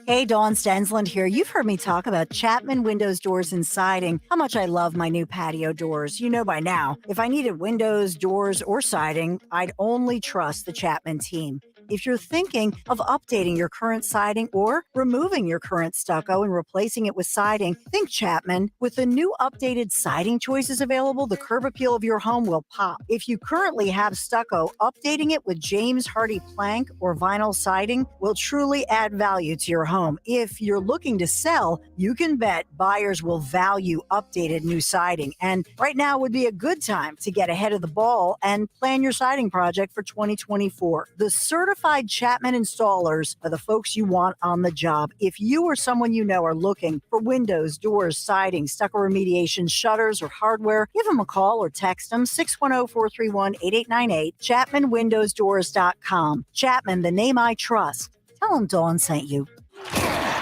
Hey, Dawn Stensland here. You've heard me talk about Chapman Windows, Doors, and Siding, how much I love my new patio doors. You know by now, if I needed windows, doors, or siding, I'd only trust the Chapman team. If you're thinking of updating your current siding or removing your current stucco and replacing it with siding, think Chapman. With the new updated siding choices available, the curb appeal of your home will pop. If you currently have stucco, updating it with James Hardy plank or vinyl siding will truly add value to your home. If you're looking to sell, you can bet buyers will value updated new siding. And right now would be a good time to get ahead of the ball and plan your siding project for 2024. The certified Chapman installers are the folks you want on the job. If you or someone you know are looking for windows, doors, siding, stucco remediation, shutters, or hardware, give them a call or text them 610-431-8898, ChapmanWindowsDoors.com. Chapman, the name I trust. Tell them Dawn sent you.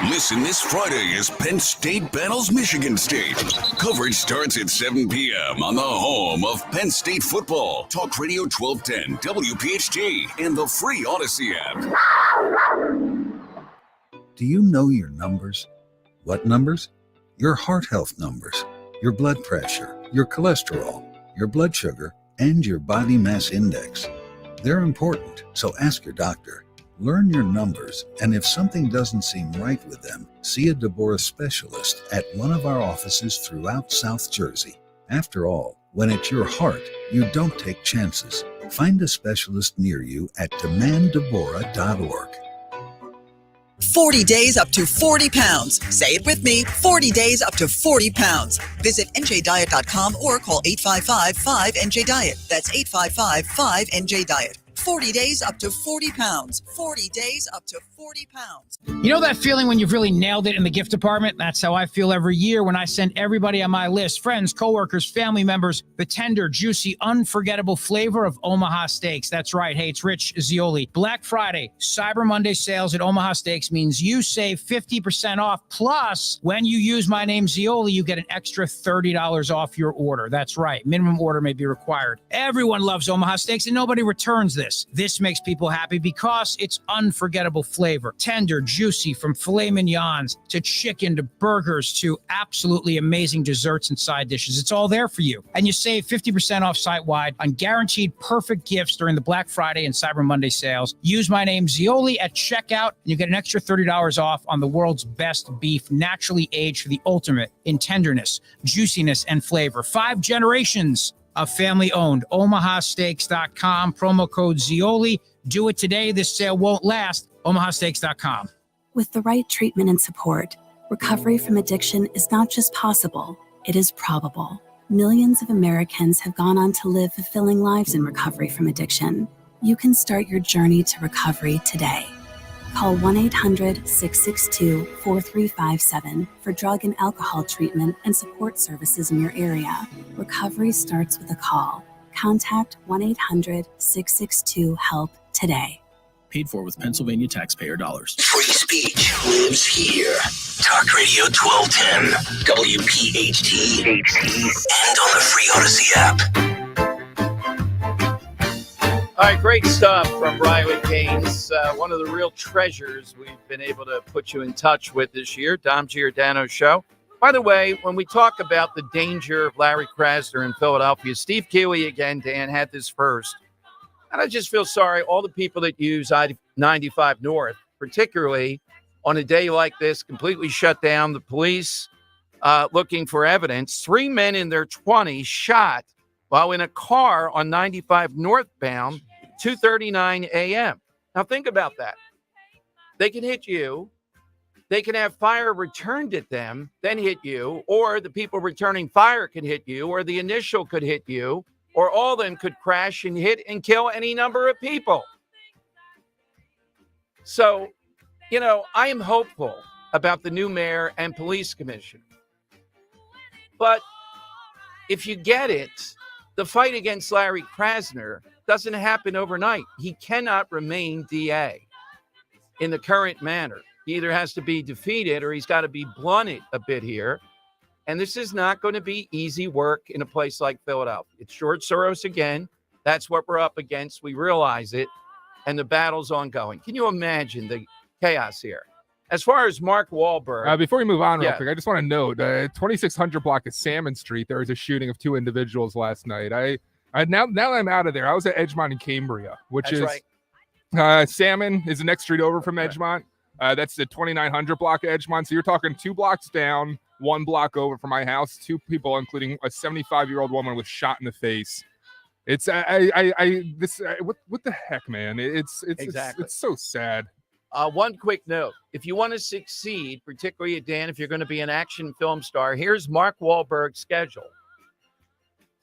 Listen this Friday as Penn State battles Michigan State. Coverage starts at 7 p.m. on the home of Penn State football. Talk Radio 1210, WPHT, and the free Odyssey app. Do you know your numbers? What numbers? Your heart health numbers, your blood pressure, your cholesterol, your blood sugar, and your body mass index. They're important, so ask your doctor. Learn your numbers, and if something doesn't seem right with them, see a Deborah specialist at one of our offices throughout South Jersey. After all, when it's your heart, you don't take chances. Find a specialist near you at demanddeborah.org. 40 days up to 40 pounds. Say it with me, 40 days up to 40 pounds. Visit njdiet.com or call 855-5NJ-DIET. That's 855-5NJ-DIET. 40 days up to 40 pounds. 40 days up to 40 pounds. You know that feeling when you've really nailed it in the gift department? That's how I feel every year when I send everybody on my list, friends, coworkers, family members, the tender, juicy, unforgettable flavor of Omaha Steaks. That's right. Hey, it's Rich Zioli. Black Friday, Cyber Monday sales at Omaha Steaks means you save 50% off. Plus, when you use my name Zioli, you get an extra $30 off your order. That's right. Minimum order may be required. Everyone loves Omaha Steaks and nobody returns this. This makes people happy because it's unforgettable flavor. Tender, juicy, from filet mignons to chicken to burgers to absolutely amazing desserts and side dishes. It's all there for you. And you save 50% off site-wide on guaranteed perfect gifts during the Black Friday and Cyber Monday sales. Use my name Zioli at checkout and you get an extra $30 off on the world's best beef, naturally aged for the ultimate in tenderness, juiciness, and flavor. 5 generations of family-owned. OmahaSteaks.com, promo code Zioli. Do it today. This sale won't last. OmahaSteaks.com. With the right treatment and support, recovery from addiction is not just possible, it is probable. Millions of Americans have gone on to live fulfilling lives in recovery from addiction. You can start your journey to recovery today. Call 1-800-662-4357 for drug and alcohol treatment and support services in your area. Recovery starts with a call. Contact 1-800-662-HELP today. Paid for with Pennsylvania taxpayer dollars. Free speech lives here. Talk Radio 1210, WPHT, and on the free Odyssey app. All right, great stuff from Riley Gaines. One of the real treasures we've been able to put you in touch with this year, Dom Giordano Show. By the way, when we talk about the danger of Larry Krasner in Philadelphia, Steve Keeley, again, Dan, had this first. And I just feel sorry, all the people that use I-95 North, particularly on a day like this, completely shut down. The police looking for evidence. 3 men in their 20s shot while in a car on 95 northbound, 2:39 a.m. Now think about that. They can hit you. They can have fire returned at them, then hit you, or the people returning fire could hit you, or the initial could hit you, or all of them could crash and hit and kill any number of people. So, you know, I am hopeful about the new mayor and police commissioner. But if you get it, the fight against Larry Krasner doesn't happen overnight. He cannot remain DA in the current manner. He either has to be defeated or he's got to be blunted a bit here. And this is not going to be easy work in a place like Philadelphia. It's George Soros again. That's what we're up against. We realize it. And the battle's ongoing. Can you imagine the chaos here? As far as Mark Wahlberg. Before we move on real quick, I just want to note, 2600 block of Salmon Street, there was a shooting of 2 individuals last night. Now that I'm out of there, I was at Edgemont and Cambria, which That's right. Salmon is the next street over from Edgemont. That's the 2900 block of Edgemont. So you're talking 2 blocks down, 1 block over from my house. 2 people, including a 75-year-old woman, was shot in the face. It's what the heck, man? It's so sad. One quick note. If you want to succeed, particularly, Dan, if you're going to be an action film star, here's Mark Wahlberg's schedule.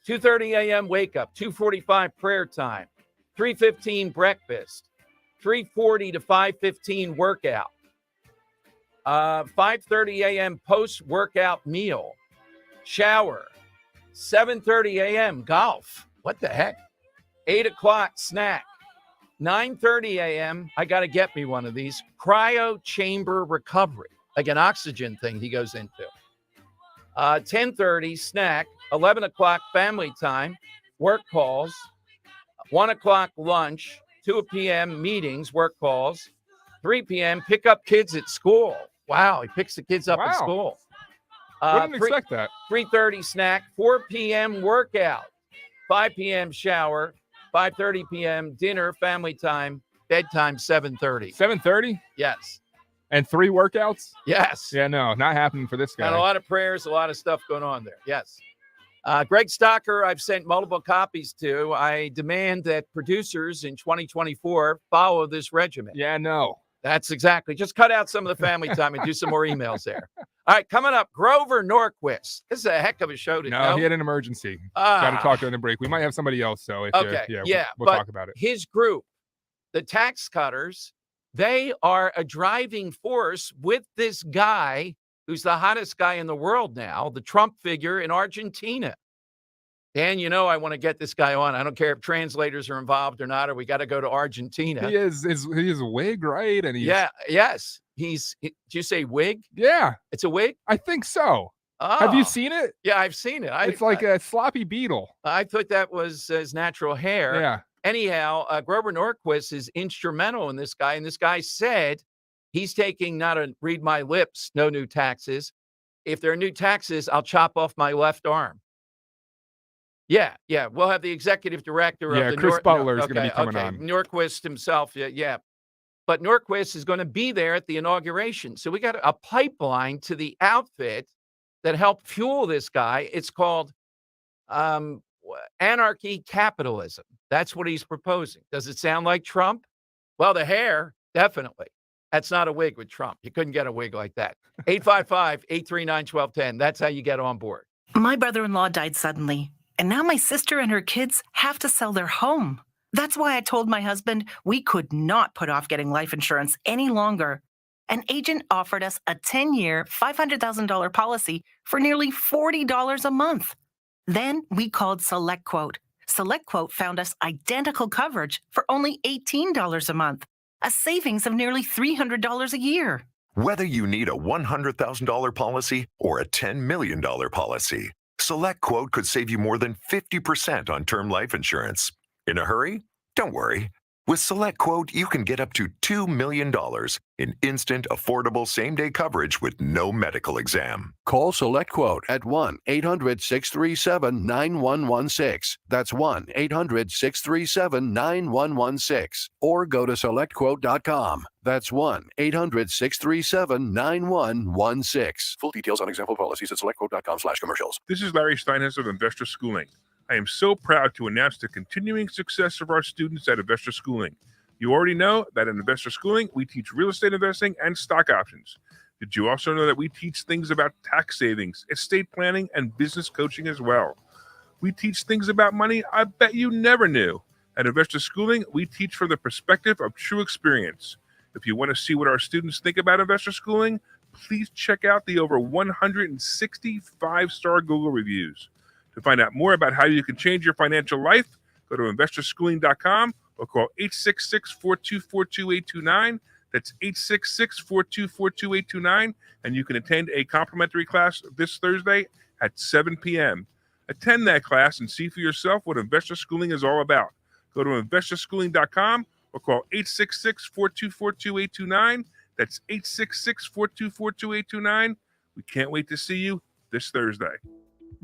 2:30 a.m. wake up, 2:45 prayer time, 3:15 breakfast, 3:40 to 5:15 workout, 5:30 a.m. post-workout meal, shower, 7:30 a.m. golf. What the heck? 8 o'clock snack. 9:30 a.m., I got to get me one of these, cryo chamber recovery. like an oxygen thing he goes into. 10:30 snack, 11 o'clock family time, work calls, 1 o'clock lunch, 2 p.m. meetings, work calls, 3 p.m. pick up kids at school. Wow, he picks the kids up at school. Wouldn't expect that. 3:30 snack, 4 p.m. workout, 5 p.m. shower, 5:30 p.m. dinner, family time, bedtime 7:30. 7:30? Yes. And 3 workouts? Yes. Yeah, no, not happening for this guy. And a lot of prayers, a lot of stuff going on there. Yes. Greg Stocker, I've sent multiple copies to. I demand that producers in 2024 follow this regimen. Yeah, no. That's exactly. Just cut out some of the family time and do some more emails there. All right, coming up, Grover Norquist. This is a heck of a show today. No, he had an emergency. Got to talk during the break. We might have somebody else, so if Okay, we'll but talk about it. His group, the tax cutters, they are a driving force with this guy who's the hottest guy in the world now, the Trump figure in Argentina. Dan, you know I want to get this guy on. I don't care if translators are involved or not, or we got to go to Argentina. He is a wig, right? And he's, yes. Did you say wig? Yeah. It's a wig? I think so. Oh. Have you seen it? Yeah, I've seen it. It's like a sloppy beetle. I thought that was his natural hair. Yeah. Anyhow, Grover Norquist is instrumental in this guy. And this guy said he's taking, not a read my lips, no new taxes. If there are new taxes, I'll chop off my left arm. Yeah. We'll have the executive director of the Chris Butler is going to be coming on. Norquist himself. Yeah. But Norquist is going to be there at the inauguration. So we got a pipeline to the outfit that helped fuel this guy. It's called anarchy capitalism. That's what he's proposing. Does it sound like Trump? Well, the hair, definitely. That's not a wig with Trump. You couldn't get a wig like that. 855-839-1210. That's how you get on board. My brother-in-law died suddenly, and now my sister and her kids have to sell their home. That's why I told my husband we could not put off getting life insurance any longer. An agent offered us a 10-year, $500,000 policy for nearly $40 a month. Then we called SelectQuote. SelectQuote found us identical coverage for only $18 a month, a savings of nearly $300 a year. Whether you need a $100,000 policy or a $10 million policy, SelectQuote could save you more than 50% on term life insurance. In a hurry? Don't worry. With SelectQuote, you can get up to $2 million in instant, affordable same-day coverage with no medical exam. Call SelectQuote at 1-800-637-9116. That's 1-800-637-9116. Or go to SelectQuote.com. That's 1-800-637-9116. Full details on example policies at SelectQuote.com/commercials. This is Larry Steinhauser of Investor Schooling. I am so proud to announce the continuing success of our students at Investor Schooling. You already know that at Investor Schooling, we teach real estate investing and stock options. Did you also know that we teach things about tax savings, estate planning, and business coaching as well? We teach things about money I bet you never knew. At Investor Schooling, we teach from the perspective of true experience. If you want to see what our students think about Investor Schooling, please check out the over 160 5-star Google reviews. To find out more about how you can change your financial life, go to investorschooling.com or call 866-424-2829. That's 866-424-2829, and you can attend a complimentary class this Thursday at 7 p.m. Attend that class and see for yourself what Investor Schooling is all about. Go to investorschooling.com or call 866-424-2829. That's 866-424-2829. We can't wait to see you this Thursday.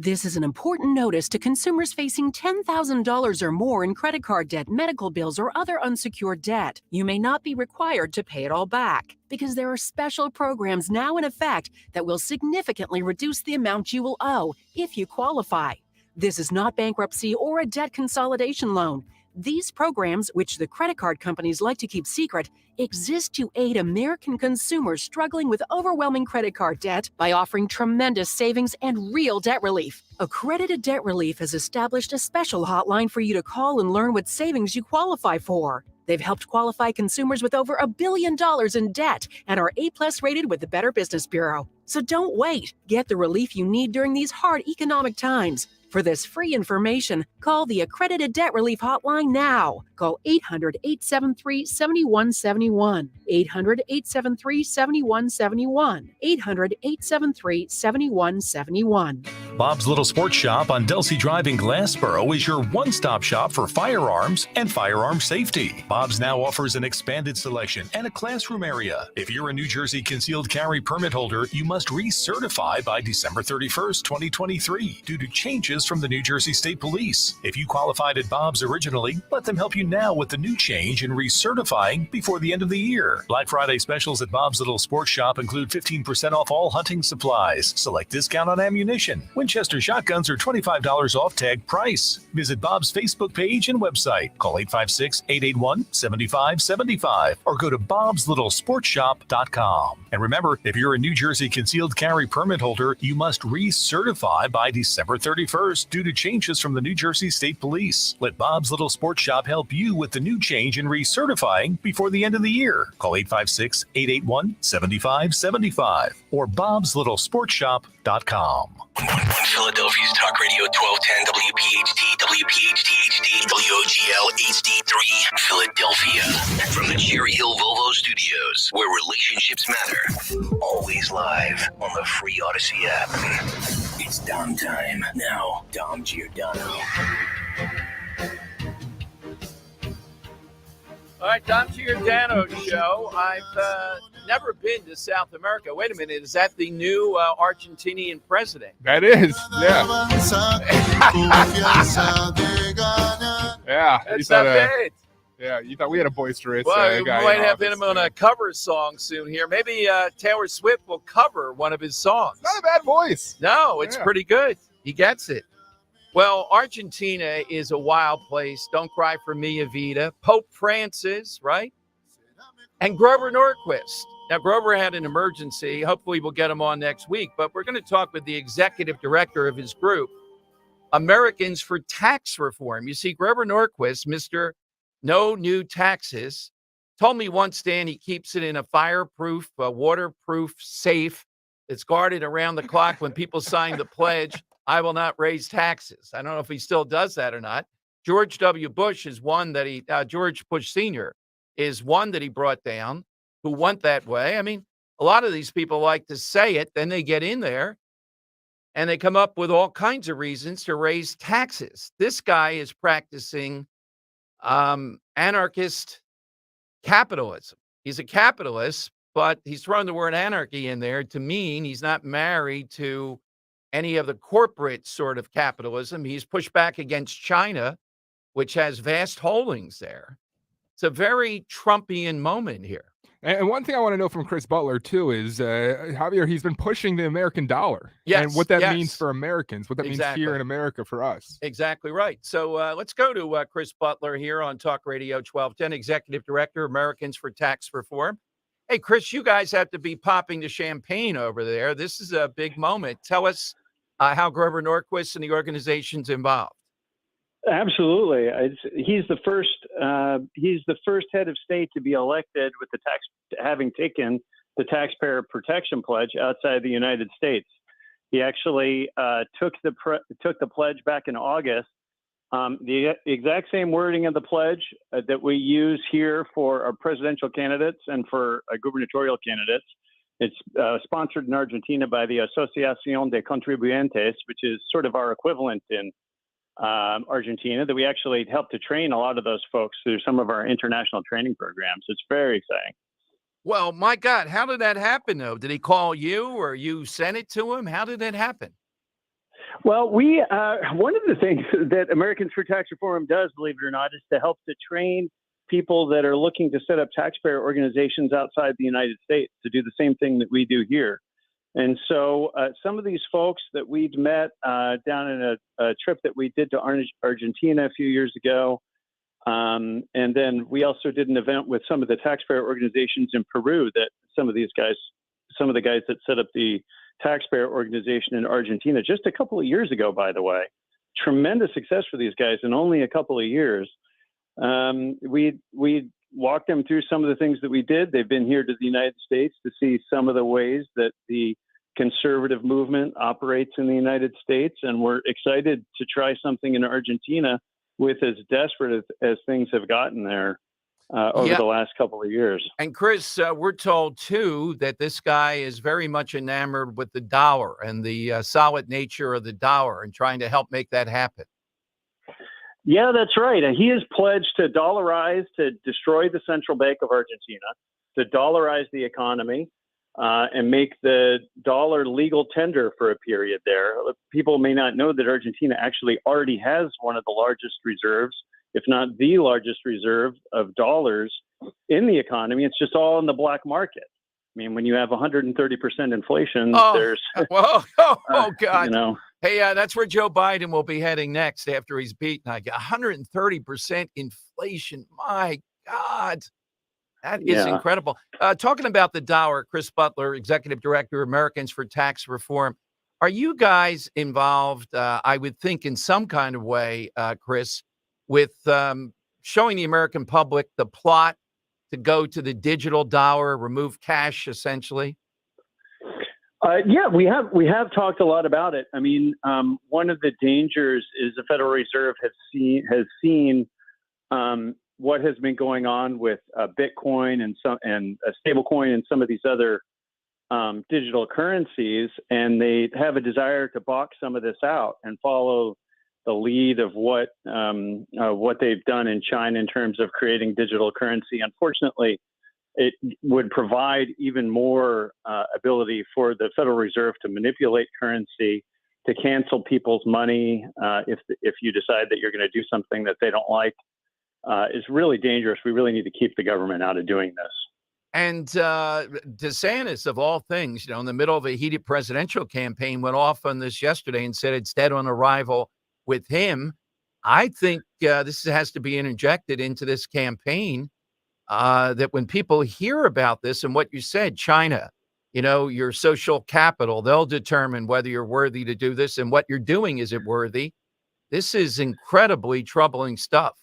This is an important notice to consumers facing $10,000 or more in credit card debt, medical bills, or other unsecured debt. You may not be required to pay it all back because there are special programs now in effect that will significantly reduce the amount you will owe if you qualify. This is not bankruptcy or a debt consolidation loan. These programs, which the credit card companies like to keep secret, exist to aid American consumers struggling with overwhelming credit card debt by offering tremendous savings and real debt relief. Accredited Debt Relief has established a special hotline for you to call and learn what savings you qualify for. They've helped qualify consumers with over $1 billion in debt and are A+ rated with the Better Business Bureau. So don't wait. Get the relief you need during these hard economic times. For this free information, call the Accredited Debt Relief Hotline now. Call 800-873-7171. 800-873-7171. 800-873-7171. Bob's Little Sports Shop on Delsey Drive in Glassboro is your one-stop shop for firearms and firearm safety. Bob's now offers an expanded selection and a classroom area. If you're a New Jersey concealed carry permit holder, you must recertify by December 31st, 2023 due to changes from the New Jersey State Police. If you qualified at Bob's originally, let them help you now with the new change in recertifying before the end of the year. Black Friday specials at Bob's Little Sports Shop include 15% off all hunting supplies, select discount on ammunition. Winchester shotguns are $25 off tag price. Visit Bob's Facebook page and website. Call 856-881-7575 or go to bobslittle.sportshop.com. And remember, if you're a New Jersey concealed carry permit holder, you must recertify by December 31st due to changes from the New Jersey State Police. Let Bob's Little Sports Shop help you with the new change in recertifying before the end of the year. Call 856-881-7575 or bobslittle.sportshop.com. Philadelphia's Talk Radio 1210 WPHT, WPHT HD, WOGL HD3, Philadelphia. From the Cherry Hill Volvo Studios, where relationships matter. Always live on the free Odyssey app. It's Dom time. Now, Dom Giordano. All right, Dom Giordano show. I've never been to South America. Wait a minute, is that the new Argentinian president? That is, yeah. Yeah. That's not bad. Yeah, you thought we had a boisterous Well, we guy. might have him on a cover song soon here. Maybe Taylor Swift will cover one of his songs. Not a bad voice. No, it's pretty good. He gets it. Well, Argentina is a wild place. Don't cry for me, Evita. Pope Francis, right? And Grover Norquist. Now, Grover had an emergency. Hopefully, we'll get him on next week. But we're going to talk with the executive director of his group, Americans for Tax Reform. You see, Grover Norquist, Mr. No New Taxes, told me once, Dan, he keeps it in a fireproof, waterproof safe that's guarded around the clock when people sign the pledge. I will not raise taxes. I don't know if he still does that or not. George W. Bush is one that George Bush Sr. is one that he brought down who went that way. I mean, a lot of these people like to say it, then they get in there and they come up with all kinds of reasons to raise taxes. This guy is practicing anarchist capitalism. He's a capitalist, but he's thrown the word anarchy in there to mean he's not married to any of the corporate sort of capitalism. He's pushed back against China, which has vast holdings there. It's a very Trumpian moment here. And one thing I want to know from Chris Butler, too, is, Javier, he's been pushing the American dollar. Yes, and what that means for Americans, what that means Exactly. here in America for us. Exactly right. So let's go to Chris Butler here on Talk Radio 1210, Executive Director, Americans for Tax Reform. Hey, Chris, you guys have to be popping the champagne over there. This is a big moment. Tell us how Grover Norquist and the organization's involved. Absolutely. He's the first head of state to be elected with having taken the Taxpayer Protection Pledge outside the United States. He actually took the pledge back in August. The exact same wording of the pledge that we use here for our presidential candidates and for gubernatorial candidates. It's sponsored in Argentina by the Asociación de Contribuyentes, which is sort of our equivalent in Argentina, that we actually help to train a lot of those folks through some of our international training programs. It's very exciting. Well, my God, how did that happen, though? Did he call you or you sent it to him? How did that happen? Well, we one of the things that Americans for Tax Reform does, believe it or not, is to help to train people that are looking to set up taxpayer organizations outside the United States to do the same thing that we do here. And so some of these folks that we'd met down in a trip that we did to Argentina a few years ago, and then we also did an event with some of the taxpayer organizations in Peru that some of the guys that set up the taxpayer organization in Argentina just a couple of years ago, by the way. Tremendous success for these guys in only a couple of years. We walked them through some of the things that we did. They've been here to the United States to see some of the ways that the conservative movement operates in the United States, and we're excited to try something in Argentina with as desperate as things have gotten there over the last couple of years. And Chris, we're told too that this guy is very much enamored with the dollar and the solid nature of the dollar and trying to help make that happen. Yeah, that's right. And he has pledged to dollarize, to destroy the central bank of Argentina, to dollarize the economy, and make the dollar legal tender for a period there. People may not know that Argentina actually already has one of the largest reserves, if not the largest reserve of dollars in the economy. It's just all in the black market. I mean, when you have 130% inflation, there's God. you know. Hey, that's where Joe Biden will be heading next after he's beaten. 130% inflation. My God. That is incredible. Talking about the dollar, Chris Butler, Executive Director, Americans for Tax Reform. Are you guys involved, I would think, in some kind of way, Chris, with showing the American public the plot to go to the digital dollar, remove cash, essentially? Yeah, we have talked a lot about it. I mean, one of the dangers is the Federal Reserve has seen what has been going on with Bitcoin and a stable coin and some of these other digital currencies, and they have a desire to box some of this out and follow the lead of what they've done in China in terms of creating digital currency. Unfortunately, it would provide even more ability for the Federal Reserve to manipulate currency, to cancel people's money if you decide that you're going to do something that they don't like. Is really dangerous. We really need to keep the government out of doing this. And DeSantis, of all things, in the middle of a heated presidential campaign, went off on this yesterday and said it's dead on arrival with him. I think this has to be interjected into this campaign, that when people hear about this and what you said, China, your social capital, they'll determine whether you're worthy to do this, and what you're doing, is it worthy? This is incredibly troubling stuff.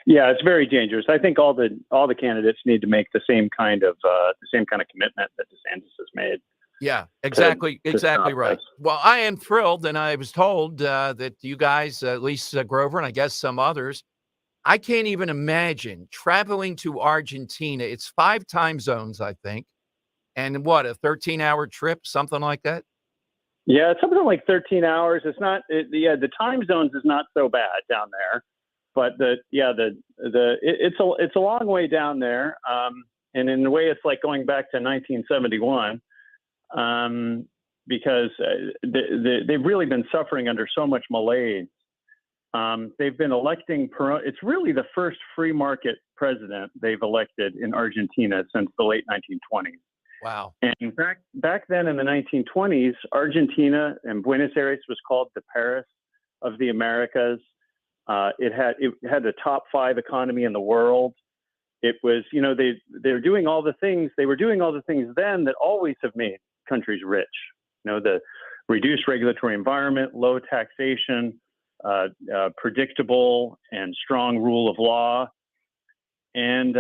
Yeah, it's very dangerous. I think all the candidates need to make the same kind of commitment that DeSantis has made. Yeah, exactly right. This. Well, I am thrilled, and I was told that you guys, at least Grover, and I guess some others, I can't even imagine traveling to Argentina. It's 5 time zones, I think, and what, a 13-hour trip, something like that. Yeah, it's something like 13 hours. It's not. The time zones is not so bad down there. But it's a long way down there, and in a way, it's like going back to 1971, because they've really been suffering under so much malaise. They've been electing it's really the first free market president they've elected in Argentina since the late 1920s. Wow! And back then in the 1920s, Argentina and Buenos Aires was called the Paris of the Americas. It had the top 5 economy in the world. It was, they were doing all the things then that always have made countries rich. The reduced regulatory environment, low taxation, predictable and strong rule of law. And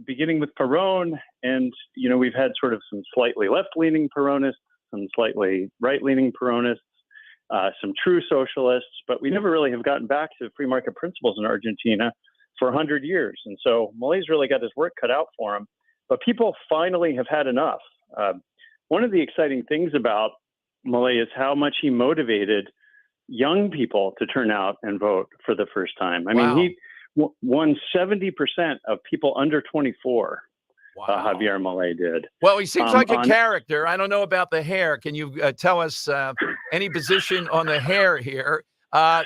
beginning with Perón, and we've had sort of some slightly left-leaning Peronists, some slightly right-leaning Peronists. Some true socialists, but we never really have gotten back to free market principles in Argentina for 100 years. And so Milei's really got his work cut out for him, but people finally have had enough. One of the exciting things about Milei is how much he motivated young people to turn out and vote for the first time. I mean, he won 70% of people under 24. Wow. Javier Milei did. Well, he seems like a character. I don't know about the hair. Can you tell us any position on the hair here?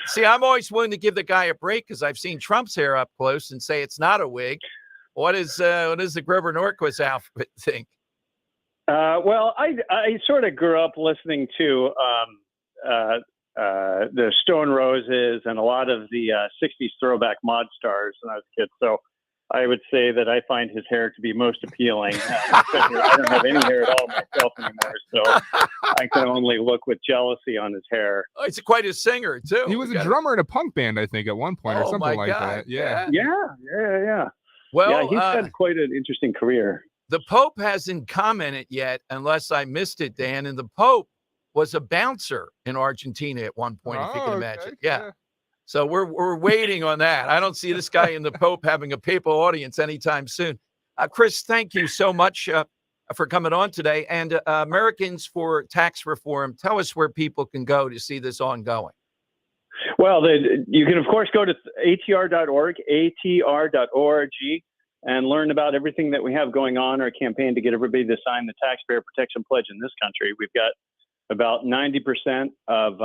See, I'm always willing to give the guy a break because I've seen Trump's hair up close and say it's not a wig. What does the Grover Norquist outfit think? Well, I sort of grew up listening to the Stone Roses and a lot of the 60s throwback mod stars when I was a kid. So I would say that I find his hair to be most appealing. I don't have any hair at all myself anymore, so I can only look with jealousy on his hair. Oh, he's quite a singer, too. He was a drummer in a punk band, I think, at one point or something like that. Yeah. Well, yeah, he's had quite an interesting career. The Pope hasn't commented yet, unless I missed it, Dan. And the Pope was a bouncer in Argentina at one point, if you can imagine. Okay, Yeah. So we're waiting on that. I don't see this guy and the Pope having a papal audience anytime soon. Chris, thank you so much for coming on today. And Americans for Tax Reform, tell us where people can go to see this ongoing. Well, you can, of course, go to atr.org, atr.org, and learn about everything that we have going on, our campaign to get everybody to sign the Taxpayer Protection Pledge in this country. We've got about 90% of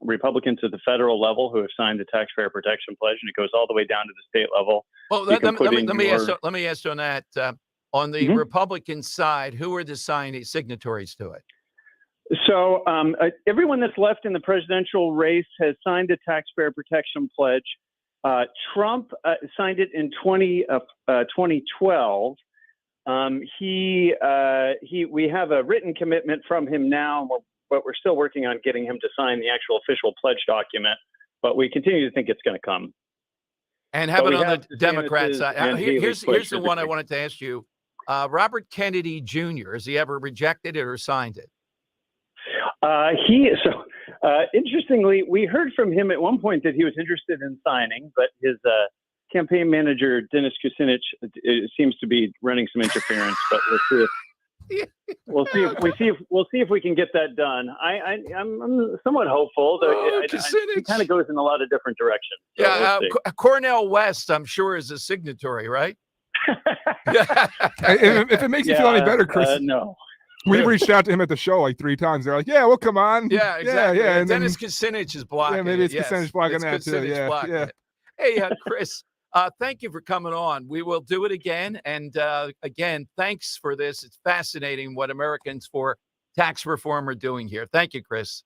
Republicans at the federal level who have signed the Taxpayer Protection Pledge, and it goes all the way down to the state level. Well, let me ask you on that. On the Republican side, who are the signatories to it? So everyone that's left in the presidential race has signed a Taxpayer Protection Pledge. Trump signed it in 2012. We have a written commitment from him now, but we're still working on getting him to sign the actual official pledge document. But we continue to think it's going to come. And have it on the Democrat side. Here's the one I wanted to ask you. Robert Kennedy Jr., has he ever rejected it or signed it? Interestingly, we heard from him at one point that he was interested in signing, but his campaign manager, Dennis Kucinich, seems to be running some interference. But we'll see if we can get that done. I'm somewhat hopeful. It kind of goes in a lot of different directions. So we'll Cornel West, I'm sure, is a signatory, right? If it makes you feel any better, Chris. No. We've reached out to him at the show like 3 times. They're like, "Yeah, we'll come on." Yeah, exactly. Yeah. And Dennis Kucinich is blocking. Yeah, maybe it's Kucinich blocking that too. Yeah. Hey, Chris, thank you for coming on. We will do it again. And again, thanks for this. It's fascinating what Americans for Tax Reform are doing here. Thank you, Chris.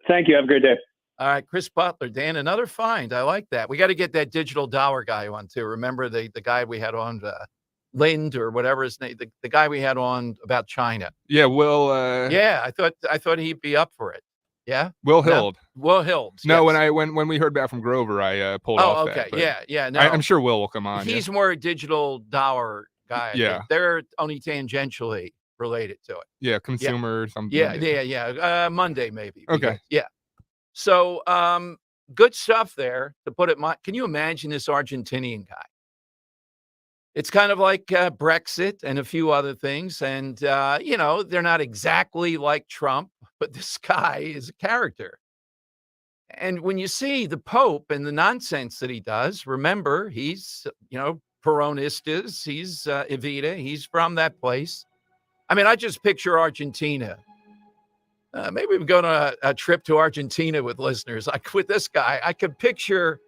Thank you. Have a great day. All right, Chris Butler, Dan, another find. I like that. We got to get that digital dollar guy on too. Remember the guy we had on, Lind or whatever his name, the guy we had on about China. Yeah, Will. Yeah, I thought he'd be up for it. Yeah, Will Hild. Will Hild. No, yes. when we heard back from Grover, I pulled off that. Okay, yeah. No, I'm sure Will come on. He's more a digital dollar guy. Yeah, they're only tangentially related to it. Yeah, consumer something. Yeah. Monday maybe. Okay. Yeah. So, good stuff there. To put it, can you imagine this Argentinian guy? It's kind of like Brexit and a few other things. And, they're not exactly like Trump, but this guy is a character. And when you see the Pope and the nonsense that he does, remember, he's, Peronistas, he's Evita, he's from that place. I mean, I just picture Argentina. Maybe we go on a trip to Argentina with listeners. With this guy, I could picture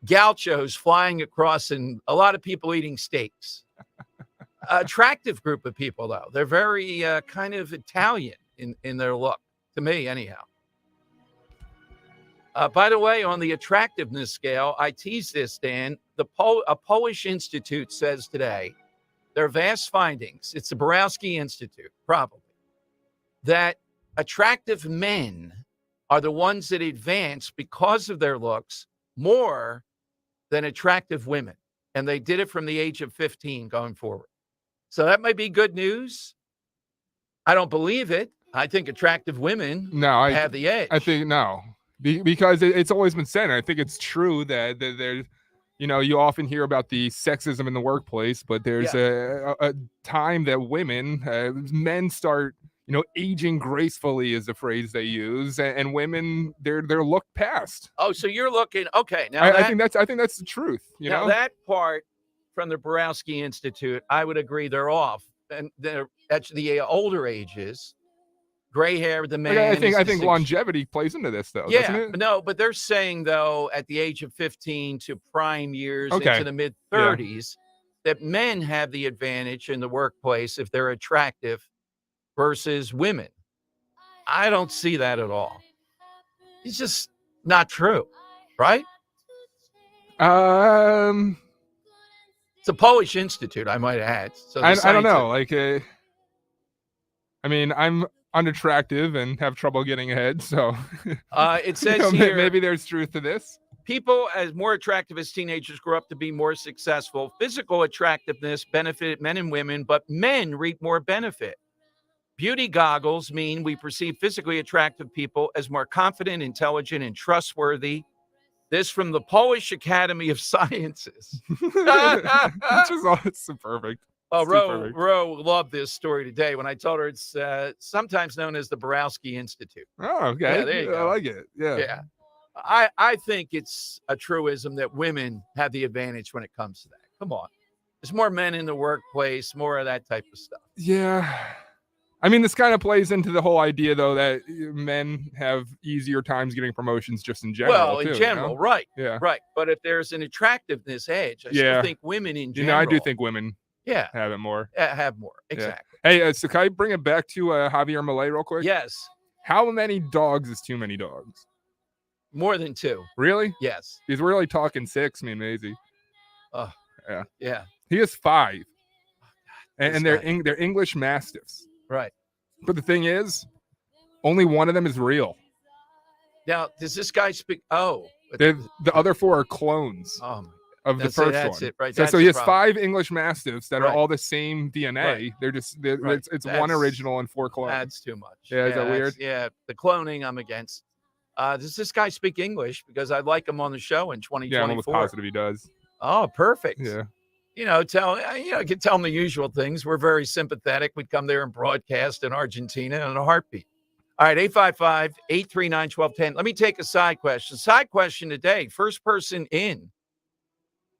gauchos flying across and a lot of people eating steaks. Attractive group of people, though. They're very kind of Italian in their look, to me, anyhow. By the way, on the attractiveness scale, I teased this, Dan. A Polish institute says today, their vast findings, it's the Borowski Institute, probably, that attractive men are the ones that advance because of their looks more than attractive women. And they did it from the age of 15 going forward. So that might be good news. I don't believe it. I think attractive women have the edge. I think no, because it's always been said. And I think it's true that there's, you often hear about the sexism in the workplace, but there's a time that men start, aging gracefully is the phrase they use, and women they're looked past. Oh, so you're looking okay now. I think that's the truth. Now that part from the Borowski Institute, I would agree they're off, and they're at the older ages, gray hair. The man. I think longevity plays into this though. Yeah, doesn't it? But they're saying though at the age of 15 to prime years into the mid 30s, that men have the advantage in the workplace if they're attractive versus women. I don't see that at all. It's just not true, right? It's a Polish institute, I might add. So I don't know. I'm unattractive and have trouble getting ahead. So it says here, maybe there's truth to this. People as more attractive as teenagers grow up to be more successful. Physical attractiveness benefited men and women, but men reap more benefit. Beauty goggles mean we perceive physically attractive people as more confident, intelligent, and trustworthy. This from the Polish Academy of Sciences. Which is also perfect. Oh, It's too perfect. Ro loved this story today when I told her it's sometimes known as the Borowski Institute. Oh, okay. Yeah, there you I go. like it. Yeah. Yeah. I think it's a truism that women have the advantage when it comes to that. Come on. There's more men in the workplace, more of that type of stuff. Yeah. I mean, this kind of plays into the whole idea, though, that men have easier times getting promotions just in general. Well, too, in general, you know? right. Yeah. Right. But if there's an attractiveness edge, I still think women in general. I do think women have it more. Have more. Exactly. Yeah. Hey, so can I bring it back to Javier Milei real quick? Yes. How many dogs is too many dogs? More than 2. Really? Yes. He's really talking 6, me and Maisie. Oh, yeah. Yeah. He has 5. This And they're English Mastiffs. Right. But the thing is, only one of them is real. Now, does this guy speak? Oh. The other 4 are clones of the That's first that's one. it, right. So That's he the has problem. 5 English Mastiffs that Right. are all the same DNA. Right. They're just Right. it's one That's- original and 4 clones. That's too much. Yeah, is that that's- weird? Yeah, the cloning I'm against. Does this guy speak English? Because I'd like him on the show in 2024. Yeah, I'm almost positive he does. Oh, perfect. Yeah. You can tell him the usual things. We're very sympathetic. We'd come there and broadcast in Argentina in a heartbeat. All right, 855-839-1210. Let me take a side question. Side question today. First person in.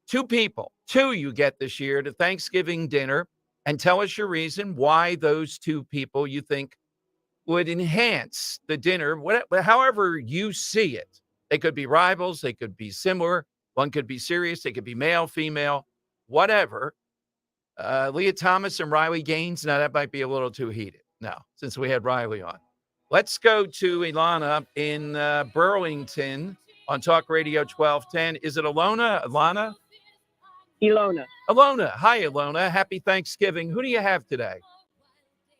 2 people. 2 you get this year to Thanksgiving dinner, and tell us your reason why those 2 people you think would enhance the dinner, however you see it. They could be rivals. They could be similar. One could be serious. They could be male, female, whatever. Leah Thomas and Riley Gaines. Now, that might be a little too heated. No, since we had Riley on. Let's go to Ilana in Burlington on Talk Radio 1210. Is it Ilona? Ilona. Ilona. Hi, Ilona. Happy Thanksgiving. Who do you have today?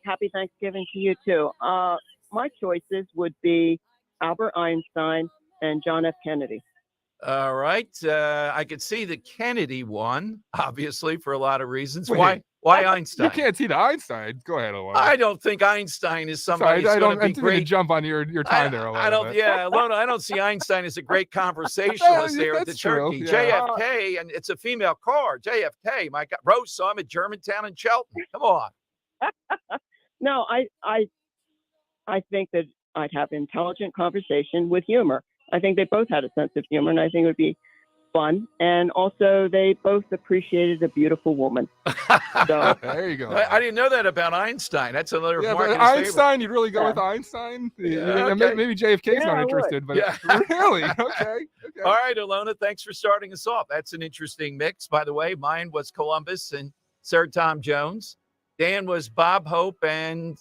Happy Thanksgiving to you, too. My choices would be Albert Einstein and John F. Kennedy. All right. I could see the Kennedy one, obviously, for a lot of reasons. Wait, Why Einstein? You can't see the Einstein. Go ahead, Ilona. I don't think Einstein is somebody who's going to be great. Jump on your time there a little I don't. bit. Yeah, Ilona, I don't see Einstein as a great conversationalist there at the That's true, turkey. yeah. JFK, and it's a female car. JFK. My God, Rose saw him at Germantown and Cheltenham. Come on. No, I think that I'd have intelligent conversation with humor. I think they both had a sense of humor, and I think it would be fun. And also, they both appreciated a beautiful woman. So there you go. I didn't know that about Einstein. That's another Yeah, Mark but in his favor. Einstein, you'd really go with Einstein? Yeah, Maybe JFK's Yeah, not I would. interested, but Yeah. really? Okay. All right, Ilona, thanks for starting us off. That's an interesting mix. By the way, mine was Columbus and Sir Tom Jones. Dan was Bob Hope and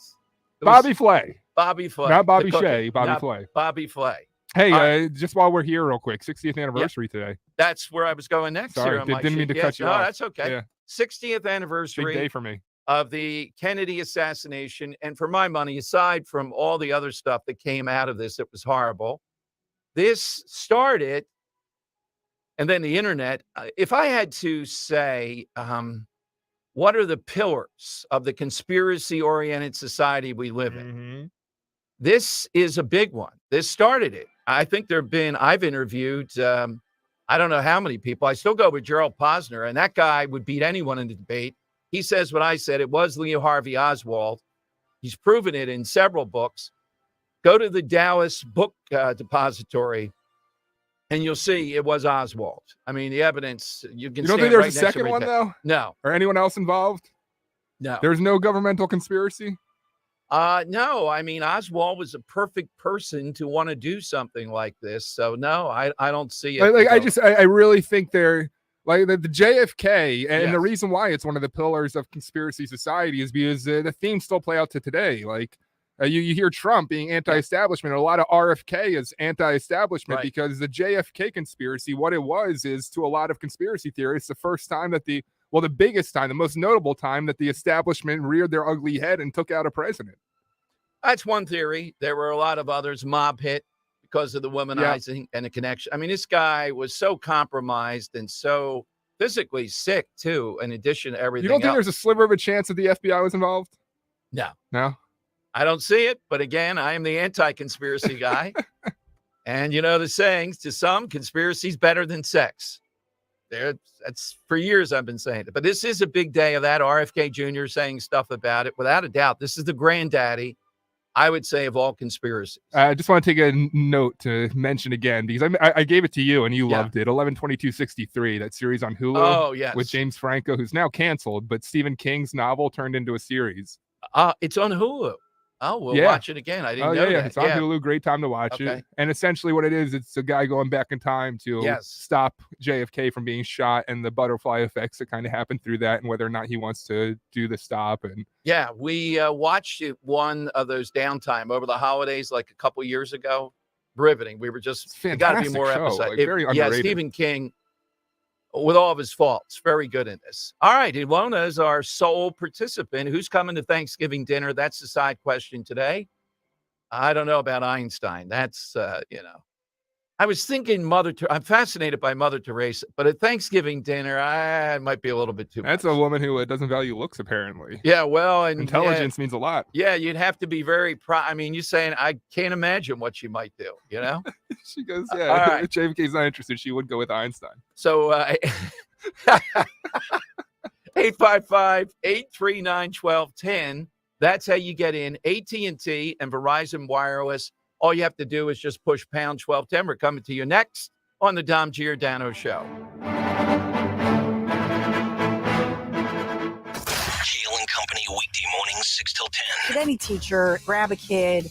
Bobby Flay. Bobby Flay. Not Bobby the cookie. Shea, Bobby Not Flay. Bobby Flay. Hey, All right. just while we're here real quick, 60th anniversary today. That's where I was going next. Sorry, here on my didn't mean sheet. to cut you no, off. that's okay. Yeah. 60th anniversary Big day for me. of the Kennedy assassination. And for my money, aside from all the other stuff that came out of this, it was horrible. This started, and then the internet. If I had to say, what are the pillars of the conspiracy-oriented society we live in? This is a big one. This started it. I think I've interviewed, I don't know how many people. I still go with Gerald Posner, and that guy would beat anyone in the debate. He says what I said. It was Lee Harvey Oswald. He's proven it in several books. Go to the Dallas Book Depository, and you'll see it was Oswald. I mean, the evidence, you can You don't stand think there's right a next to second one, everything. though? No. Or anyone else involved? No. There's no governmental conspiracy? No, I mean, Oswald was a perfect person to want to do something like this. So no, I don't see it. I really think they're like the JFK, and Yes. the reason why it's one of the pillars of conspiracy society is because the themes still play out to today. Like you hear Trump being anti-establishment, a lot of RFK is anti-establishment Right. because the JFK conspiracy, what it was is to a lot of conspiracy theorists, the first time that the biggest time, the most notable time that the establishment reared their ugly head and took out a president. That's one theory. There were a lot of others. Mob hit, because of the womanizing and the connection. I mean, this guy was so compromised and so physically sick, too, in addition to everything You don't think else. there's a sliver of a chance that the FBI was involved? No. No? I don't see it. But again, I am the anti-conspiracy guy. And you know the sayings, to some, conspiracy's better than sex. That's for years I've been saying it. But this is a big day of that. RFK Jr. saying stuff about it. Without a doubt, this is the granddaddy, I would say, of all conspiracies. I just want to take a note to mention again, because I gave it to you and you loved it. 11/22/63, that series on Hulu. Oh, yes. With James Franco, who's now canceled, but Stephen King's novel turned into a series. It's on Hulu. Oh, we'll watch it again. I didn't know that. It's on Hulu. Great time to watch it. And essentially what it is, it's a guy going back in time to stop JFK from being shot and the butterfly effects that kind of happen through that and whether or not he wants to do the stop. And yeah, we watched it one of those downtime over the holidays like a couple years ago. Riveting. We were just, it got to be more episodes. Like, very underrated. Stephen King, with all of his faults, very good in this. All right, Ilona is our sole participant. Who's coming to Thanksgiving dinner? That's the side question today. I don't know about Einstein. That's, I was thinking I'm fascinated by Mother Teresa, but at Thanksgiving dinner, I might be a little bit too much. That's a woman who doesn't value looks, apparently. Yeah, well, and intelligence means a lot. Yeah, you'd have to be very I mean, you're saying I can't imagine what she might do, you know? She goes, yeah, if JFK's not interested, she would go with Einstein. So 855-839-1210. That's how you get in. AT&T and Verizon Wireless. All you have to do is just push pound 1210. We're coming to you next on the Dom Giordano Show. Kale and Company weekday mornings 6 till 10. Should any teacher grab a kid